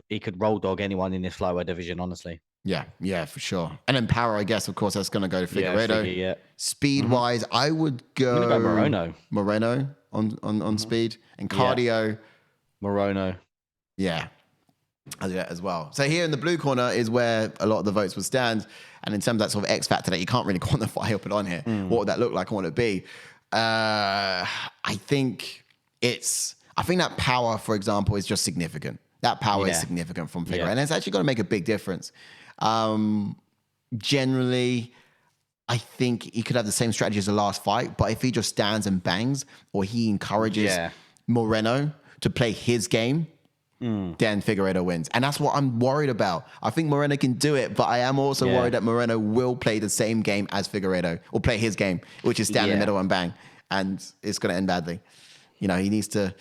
he could roll dog anyone in this flyweight division, honestly. Yeah, for sure. And then power, I guess, of course, that's going to go to Figueiredo. Speed wise, I would go Moreno on speed and cardio. Moreno. Yeah. I'll do that as well. So here in the blue corner is where a lot of the votes will stand. And in terms of that sort of X factor that you can't really quantify or put on here, what would that look like and what would it be? I think that power, for example, is just significant. That power is significant from Figueiredo. And it's actually going to make a big difference. Generally, I think he could have the same strategy as the last fight, but if he just stands and bangs or he encourages Moreno to play his game, then Figueiredo wins. And that's what I'm worried about. I think Moreno can do it, but I am also worried that Moreno will play the same game as Figueiredo or play his game, which is stand in the middle and bang. And it's going to end badly. He needs to...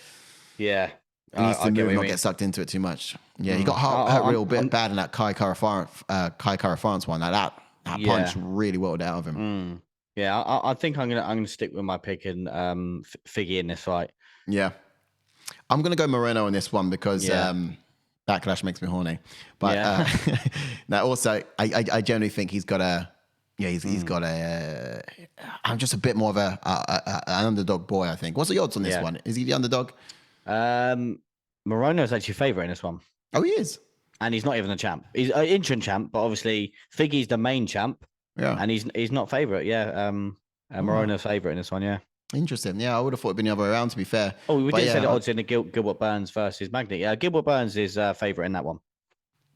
Yeah. He needs to move, not get sucked into it too much. Yeah, he got hurt real bad in that Kai Kara France one. Like that punch really whittled out of him. Yeah, I think I'm gonna stick with my pick and Figgy in this fight. Yeah. I'm going to go Moreno on this one because backlash makes me horny. But now also, I generally think he's got a, he's got a, I'm just a bit more of an underdog boy, I think. What's the odds on this one? Is he the underdog? Moreno's actually favourite in this one. Oh, he is? And he's not even the champ. He's an interim champ, but obviously Figgy's the main champ. Yeah. And he's not favourite, Moreno's favourite in this one, yeah. Interesting. Yeah, I would have thought it'd been the other way around, to be fair. Oh, we did say the odds in the Gilbert Burns versus Magny. Gilbert Burns is favourite in that one.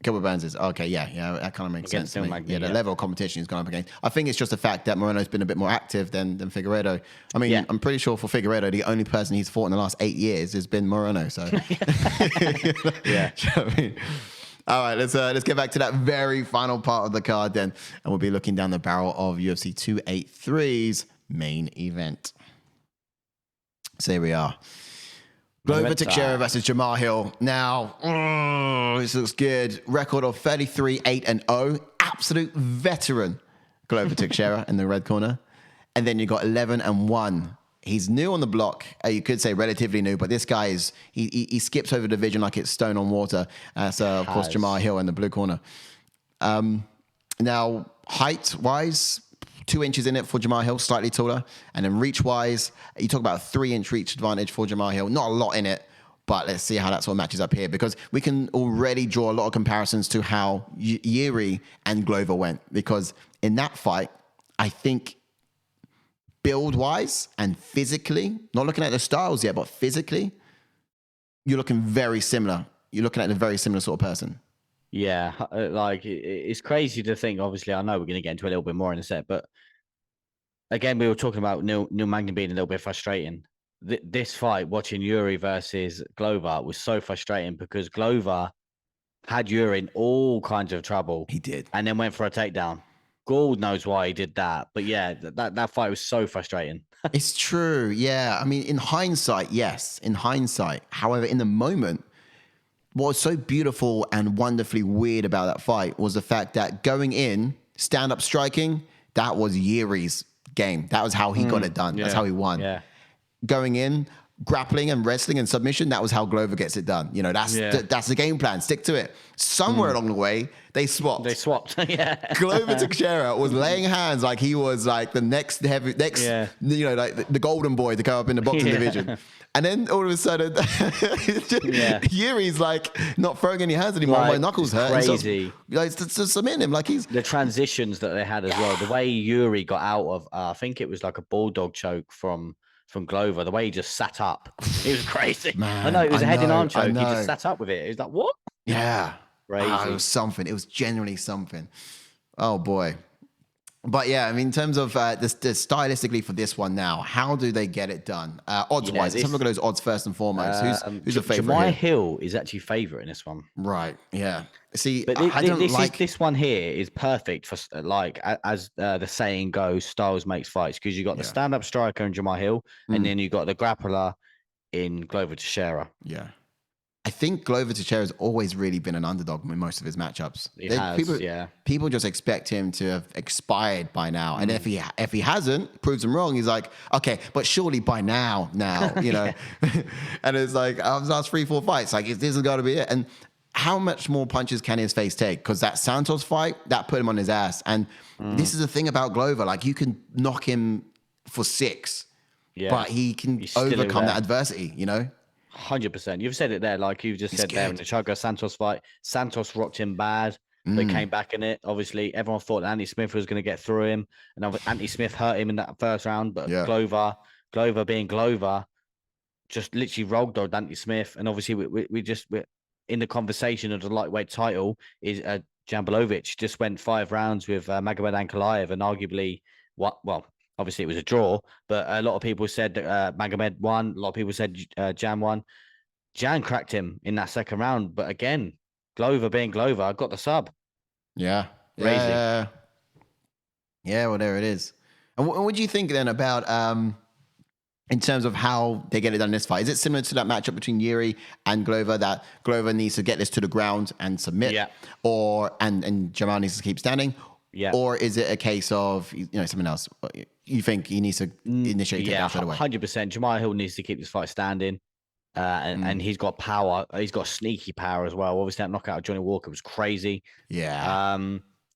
Gilbert Burns is okay. Yeah, that kind of makes sense to me. Magny, the level of competition he's gone up against. I think it's just the fact that Moreno's been a bit more active than Figueiredo. I mean, I'm pretty sure for Figueiredo, the only person he's fought in the last 8 years has been Moreno. So, yeah. You know what I mean? All right, let's get back to that very final part of the card then, and we'll be looking down the barrel of UFC 283's main event. So here we are. Glover Teixeira versus Jamahal Hill. Now, this looks good. Record of 33-8-0. Absolute veteran Glover Teixeira in the red corner. And then you got 11-1. He's new on the block. You could say relatively new, but this guy is, he skips over division like it's stone on water. So, of course, Jamahal Hill in the blue corner. Now, height-wise, 2 inches in it for Jamahal Hill, slightly taller. And then reach-wise, you talk about a 3-inch reach advantage for Jamahal Hill. Not a lot in it, but let's see how that sort of matches up here, because we can already draw a lot of comparisons to how Yuri and Glover went. Because in that fight, I think build-wise and physically, not looking at the styles yet, but physically, you're looking very similar. You're looking at a very similar sort of person. Yeah, like it's crazy to think. Obviously, I know we're going to get into a little bit more in a set, but again, we were talking about Neil Magny being a little bit frustrating. This fight, watching Yuri versus Glover, was so frustrating because Glover had Yuri in all kinds of trouble. He did, and then went for a takedown. God knows why he did that, but yeah, that fight was so frustrating. It's true. Yeah, I mean, in hindsight, yes, in hindsight. However, in the moment, what was so beautiful and wonderfully weird about that fight was the fact that going in, stand-up striking, that was Yuri's game. That was how he got it done. That's how he won. Yeah. Going in, grappling and wrestling and submission, that was how Glover gets it done. You know, that's the game plan. Stick to it. Somewhere along the way, they swapped. Yeah. Glover Teixeira was laying hands like he was like the next, you know, like the golden boy to go up in the boxing division. And then all of a sudden, Yuri's like not throwing any hands anymore. Like, my knuckles hurt. Crazy. Like to submit him, like he's the transitions that they had as well. The way Yuri got out of, I think it was like a bulldog choke from Glover. The way he just sat up, it was crazy. Man, I know it was a head and arm choke. He just sat up with it. It was like, what? Yeah, crazy. It was something. It was genuinely something. Oh boy. But yeah, I mean, in terms of the stylistically for this one now, how do they get it done? Odds-wise, let's have a look at those odds first and foremost. Who's your favorite? Jamahal Hill is actually favorite in this one. Right, yeah. See, but this one here is perfect for, like, as the saying goes, styles makes fights, because you got the stand-up striker in Jamahal Hill, and then you got the grappler in Glover Teixeira. Yeah. I think Glover Teixeira has always really been an underdog in most of his matchups. People just expect him to have expired by now, and if he hasn't, proves them wrong. He's like, okay, but surely by now, you know. And it's like, I've lost 3-4 fights. Like, this has got to be it. And how much more punches can his face take? Because that Santos fight, that put him on his ass. And this is the thing about Glover. Like, you can knock him for 6, but he can overcome that adversity, you know? 100%. You've said it there, like you've just said there in the Chaga Santos fight. Santos rocked him bad. They came back in it. Obviously, everyone thought that Anthony Smith was going to get through him, and Anthony Smith hurt him in that first round. But Glover being Glover, just literally rolled dogged Anthony Smith. And obviously, we're in the conversation of the lightweight title is Jambolovich just went 5 rounds with Magomed Ankalaev, and arguably obviously, it was a draw, but a lot of people said Magomed won. A lot of people said Jan won. Jan cracked him in that second round, but again, Glover being Glover, got the sub. Yeah. Crazy. Yeah, well, there it is. And what do you think then about, in terms of how they get it done in this fight? Is it similar to that matchup between Yuri and Glover, that Glover needs to get this to the ground and submit, and Jamahal needs to keep standing? Yeah. Or is it a case of, something else? you think he needs to initiate takedown straight away? 100%. Jamahal Hill needs to keep this fight standing. And he's got power. He's got sneaky power as well. Obviously, that knockout of Johnny Walker was crazy. Yeah.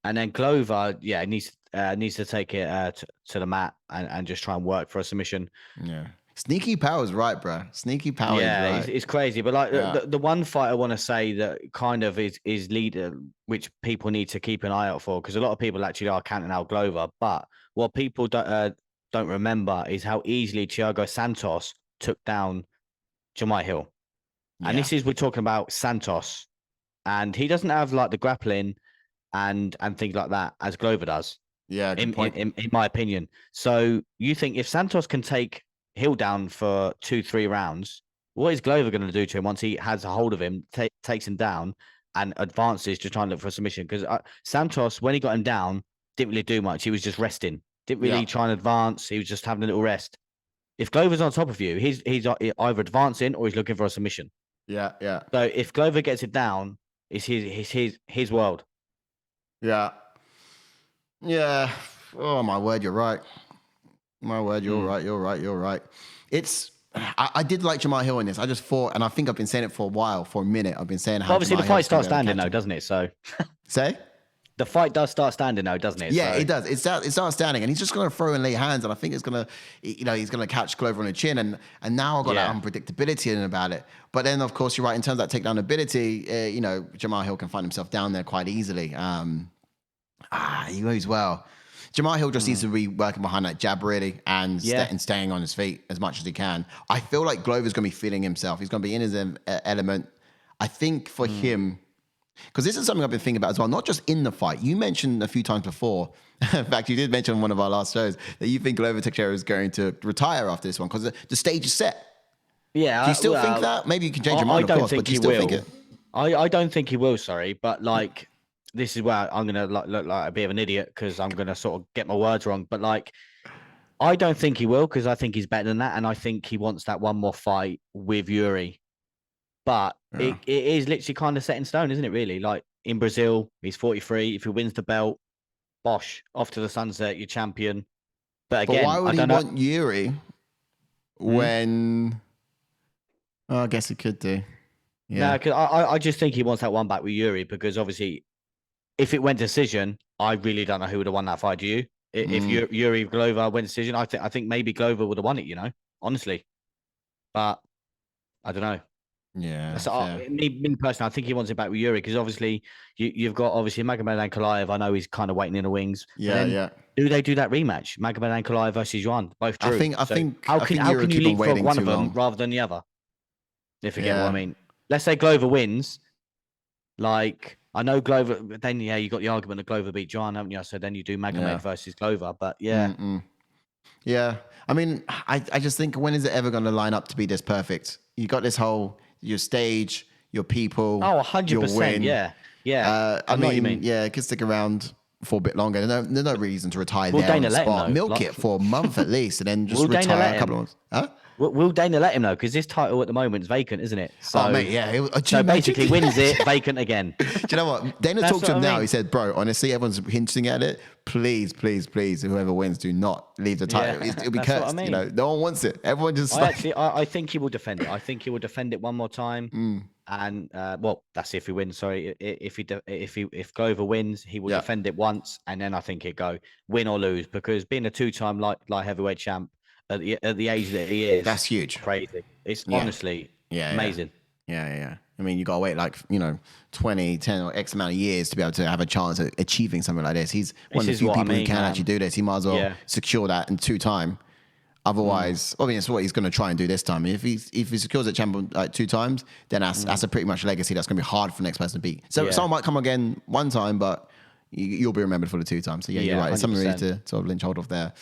And then Glover, needs to take it to the mat and just try and work for a submission. Yeah. Sneaky power is right, bro. Sneaky power is right. It's crazy. But like the one fight I want to say that kind of is leader, which people need to keep an eye out for, because a lot of people actually are counting out Glover. But what people don't remember is how easily Thiago Santos took down Jamahal Hill. And this is, we're talking about Santos. And he doesn't have like the grappling and things like that as Glover does. Yeah, good point. In my opinion. So you think if Santos can take Hill down for 2-3 rounds, what is Glover going to do to him once he has a hold of him, takes him down and advances to try and look for a submission? Because Santos, when he got him down, didn't really do much. He was just resting. Didn't really try and advance. He was just having a little rest. If Glover's on top of you, he's either advancing or he's looking for a submission. Yeah. So if Glover gets it down, it's his world. Yeah. Oh my word, you're right. My word, you're right. It's I did like Jamahal Hill in this. I just thought, and I think I've been saying it for a while, for a minute. I've been saying how obviously the fight starts standing though, doesn't it? So say. The fight does start standing now, doesn't it? Yeah, it does. It starts standing, and he's just going to throw and lay hands, and I think it's going to, he's going to catch Glover on the chin, and now I've got that unpredictability in about it. But then, of course, you're right, in terms of that takedown ability, Jamahal Hill can find himself down there quite easily. He goes well. Jamahal Hill just needs to be working behind that jab, really, and staying on his feet as much as he can. I feel like Glover's going to be feeling himself. He's going to be in his element. I think for him, because this is something I've been thinking about as well, not just in the fight. You mentioned a few times before, in fact, you did mention on one of our last shows, that you think Glover Teixeira is going to retire after this one because the stage is set. Yeah. Do you still think that? Maybe you can change your mind, of course, but do you still think it? I don't think he will, but like, this is where I'm going to look like a bit of an idiot because I'm going to sort of get my words wrong. But like, I don't think he will because I think he's better than that. And I think he wants that one more fight with Yuri. But it is literally kind of set in stone, isn't it, really? Like in Brazil, he's 43. If he wins the belt, bosh, off to the sunset, you're champion. But again, why would he want Yuri when... Oh, I guess he could do. Yeah. No, because I just think he wants that one back with Yuri because obviously, if it went decision, I really don't know who would have won that fight. Do you? If Yuri Glover went decision, I think maybe Glover would have won it, honestly. But I don't know. Yeah. So me personally, I think he wants it back with Yuri because obviously you've got Magomed Ankalaev. I know he's kind of waiting in the wings. Yeah. Do they do that rematch? Magomed Ankalaev versus Juan, both drew. I think how can you leapfrog one of them rather than the other? If you get what I mean. Let's say Glover wins. Like I know Glover. Then you got the argument that Glover beat Juan, haven't you? So then you do Magomed versus Glover. But yeah. Yeah. I mean, I just think when is it ever going to line up to be this perfect? You got this whole. Your stage, your people. Oh, 100%. Yeah. I mean, it could stick around for a bit longer. There's no reason to retire there on the spot. Milk it for a month at least, and then just retire a couple of months. Huh? Will Dana let him know? Because this title at the moment is vacant, isn't it? So, so basically wins it, vacant again. Do you know what? Dana talked to him now. He said, bro, honestly, everyone's hinting at it. Please, whoever wins, do not leave the title. It'll be cursed. I mean. No one wants it. Everyone just I think he will defend it. I think he will defend it one more time. And that's if he wins. Sorry, if Glover wins, he will defend it once, and then I think he'd go win or lose because being a two-time light heavyweight champ at the age that he is, that's huge, crazy. It's honestly amazing. Yeah. I mean, you got to wait 20, 10 or X amount of years to be able to have a chance at achieving something like this. He's one of the few people who can actually do this. He might as well secure that in 2 times. Otherwise, it's what he's going to try and do this time. If he secures it champion 2 times, then that's a pretty much legacy that's going to be hard for the next person to beat. So someone might come again 1 time, but you'll be remembered for the 2 times. So you're right. It's something really to sort of lynch hold of there.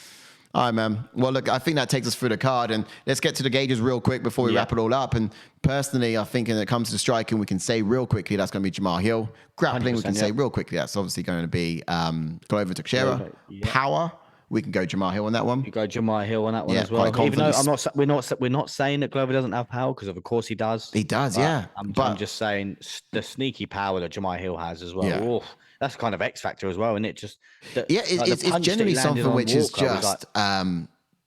All right, man. Well, look, I think that takes us through the card, and let's get to the gauges real quick before we wrap it all up. And personally, I think when it comes to striking, we can say real quickly that's going to be Jamahal Hill. Grappling, we can say real quickly that's obviously going to be Glover Teixeira. Power, we can go Jamahal Hill on that one. You go Jamahal Hill on that one Yeah, as well. quite Even though confident. we're not saying that Glover doesn't have power, because of course he does. He does, But yeah. I'm just saying the sneaky power that Jamahal Hill has as well. Yeah. Oof, that's kind of X factor as well, isn't it? Just the it's punch generally that he landed something on which is Walker was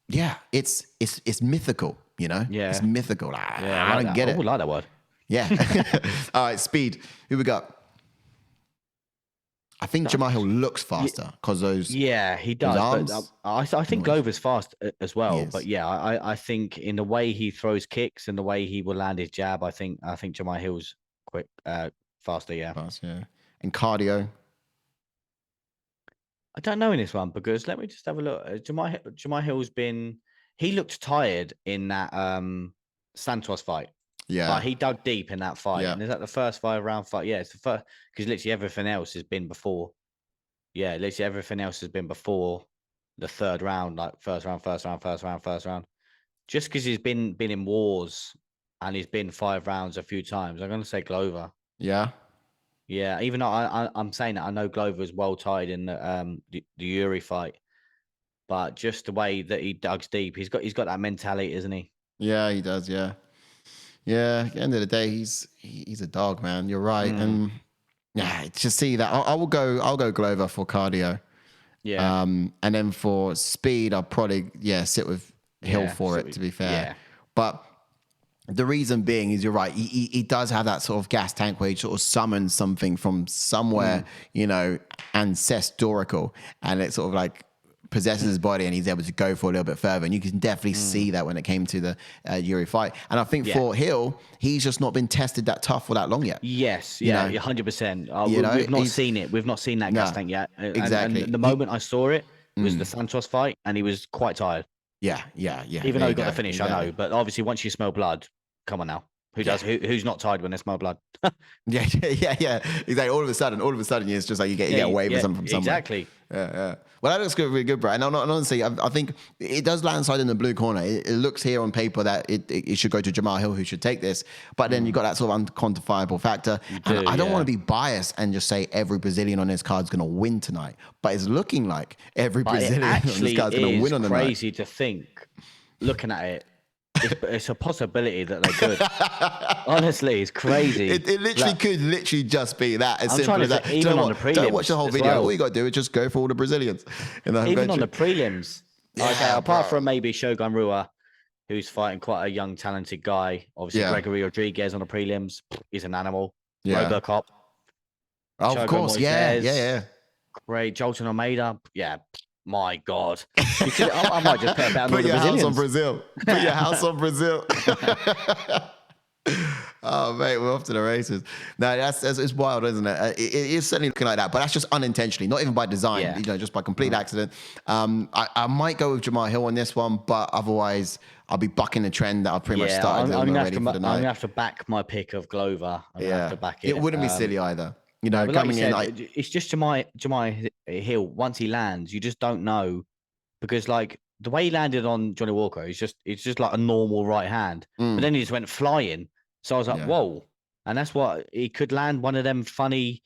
just it's mythical, you know? Yeah. It's mythical. yeah, I like don't get I it. would like that word. Yeah. All right, speed. Who we got? I think Jamahal Hill looks faster because those. Yeah, he does. arms, But I think Glover's fast as well. is. But yeah, I think in the way he throws kicks and the way he will land his jab, I think Jamahal Hill's quick, faster. Yeah. Fast, yeah. And cardio. I don't know in this one, because let me just have a look. Jamahal Hill's he looked tired in that Santos fight. Yeah. But he dug deep in that fight. Yeah. And is that the first 5-round fight? Yeah, it's the first, because literally everything else has been before. Yeah, literally everything else has been before the third round, like first round. Just because he's been in wars and he's been 5 rounds a few times, I'm going to say Glover. Yeah. Yeah, even though I'm saying that I know Glover is well tied in the Yuri fight, but just the way that he digs deep, he's got that mentality, isn't he? Yeah, he does. Yeah. Yeah. At the end of the day, he's a dog, man. You're right. And yeah, to see that, I'll go Glover for cardio. Yeah. And then for speed, I'll probably sit with Hill for it. To be fair, yeah. But the reason being is you're right. He does have that sort of gas tank where he sort of summons something from somewhere, ancestorical, and it sort of like possesses his body, and he's able to go for a little bit further. And you can definitely see that when it came to the Yuri fight. And I think for Hill, he's just not been tested that tough for that long yet. Yes, yeah, 100%. We've not seen it. We've not seen that gas tank yet. Exactly. And the moment I saw it was the Santos fight, and he was quite tired. Yeah. Even though he got the finish, exactly. I know. But obviously, once you smell blood, come on now. Who does? Who's not tired when they smell blood? Yeah. Exactly. All of a sudden, it's just like you get away with something from somewhere. Exactly. Yeah. Well, that looks good, really good, bro. And honestly, I think it does landside in the blue corner. It looks here on paper that it should go to Jamahal Hill, who should take this. But then you got that sort of unquantifiable factor. And I don't want to be biased and just say every Brazilian on this card is going to win tonight. But it's looking like every Brazilian on this card is going to win on the night. It's crazy to think, looking at it. It's a possibility that they could. Honestly, it's crazy. It literally could just be that. As simple as that. Even on the prelims, don't watch the whole video. All you got to do is just go for all the Brazilians. Even on the prelims. Yeah, apart from maybe Shogun Rua, who's fighting quite a young, talented guy. Obviously, Gregory Rodriguez on the prelims. He's an animal. Yeah. Robocop. Oh, of course. Yeah. Great. Jolton Almeida. Yeah. My God. I might just put a bet on Put your house on Brazilians. Brazil. Put your house on Brazil. Oh, mate, we're off to the races. No, it's wild, isn't it? It is certainly looking like that, but that's just unintentionally, not even by design, just by complete accident. I might go with Jamahal Hill on this one, but otherwise I'll be bucking the trend that I've pretty much started already for the night. I'm going to have to back my pick of Glover. I'm going to have to back it. It wouldn't be silly either. But coming it's just Jamahal Hill. Once he lands, you just don't know, because like the way he landed on Johnny Walker, it's just like a normal right hand, but then he just went flying. So I was like, whoa, and that's what he could land, one of them funny,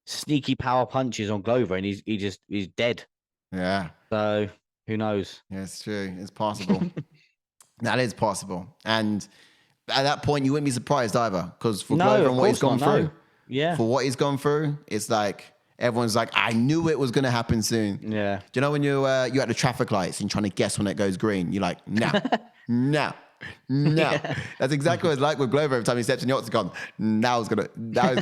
sneaky power punches on Glover, and he's dead. Yeah. So who knows? Yeah, it's true. It's possible. That is possible, and at that point, you wouldn't be surprised either, because for Glover and what he's gone through. Yeah. For what he's gone through, it's like everyone's like, I knew it was going to happen soon. Yeah. Do you know when you're at the traffic lights and trying to guess when it goes green? You're like, no. That's exactly what it's like with Glover. Every time he steps in the octagon, now he's gonna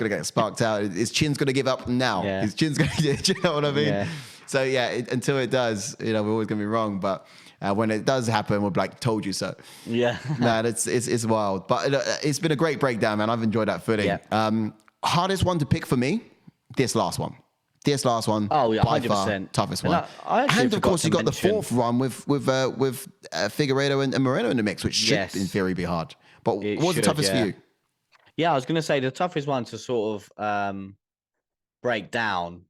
get sparked out. His chin's gonna give up now. Yeah. His chin's gonna. Do you know what I mean? Yeah. So until it does, we're always gonna be wrong. But when it does happen, we're like, told you so. Yeah. Man, it's wild. But it's been a great breakdown, man. I've enjoyed that footing. Yeah. Hardest one to pick for me, this last one. Oh yeah, 100%. Toughest one. And of course, you got the fourth run with Figueiredo and Moreno in the mix, which should in theory be hard. But what's the toughest for you? Yeah, I was going to say the toughest one to sort of break down.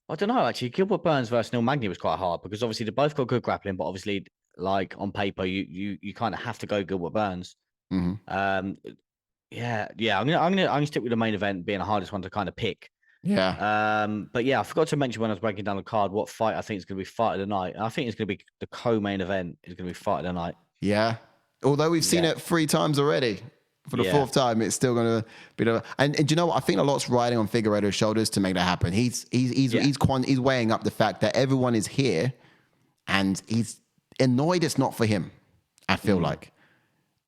I don't know, actually. Gilbert Burns versus Neil Magny was quite hard, because obviously they both got good grappling, but obviously, like on paper, you kind of have to go Gilbert Burns. Mm-hmm. I'm gonna stick with the main event being the hardest one to kind of pick. Yeah. But yeah, I forgot to mention when I was breaking down the card what fight I think is going to be fight of the night. And I think it's going to be the co-main event is going to be fight of the night. Yeah. Although we've seen it 3 times already. For the 4th time, it's still going to be. And do you know what? I think a lot's riding on Figueiredo's shoulders to make that happen. He's weighing up the fact that everyone is here, and he's annoyed it's not for him. I feel like,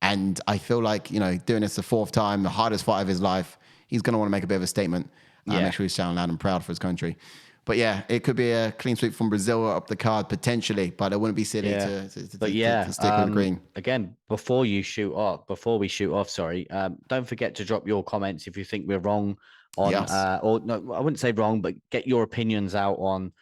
and I feel like doing this the 4th time, the hardest fight of his life. He's going to want to make a bit of a statement. Make sure he's sounding loud and proud for his country. But yeah, it could be a clean sweep from Brazil up the card potentially, but it wouldn't be silly to stick with the green. Again, before we shoot off, don't forget to drop your comments if you think we're wrong on, or no, I wouldn't say wrong, but get your opinions out on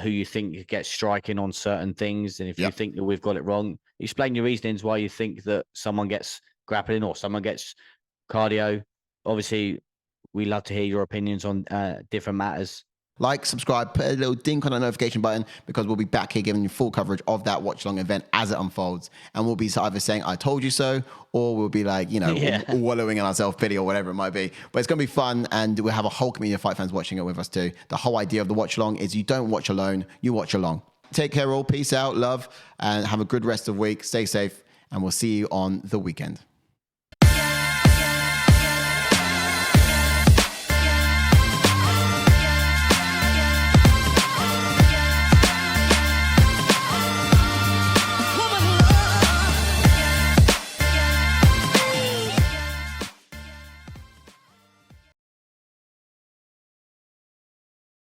who you think gets striking on certain things, and if you think that we've got it wrong, explain your reasonings why you think that someone gets grappling or someone gets cardio. Obviously, we love to hear your opinions on different matters. Like, subscribe, put a little dink on the notification button because we'll be back here giving you full coverage of that watch-along event as it unfolds. And we'll be either saying, I told you so, or we'll be like, wallowing in our self-pity or whatever it might be. But it's going to be fun, and we'll have a whole community of fight fans watching it with us too. The whole idea of the watch-along is you don't watch alone, you watch along. Take care all, peace out, love, and have a good rest of the week. Stay safe, and we'll see you on the weekend.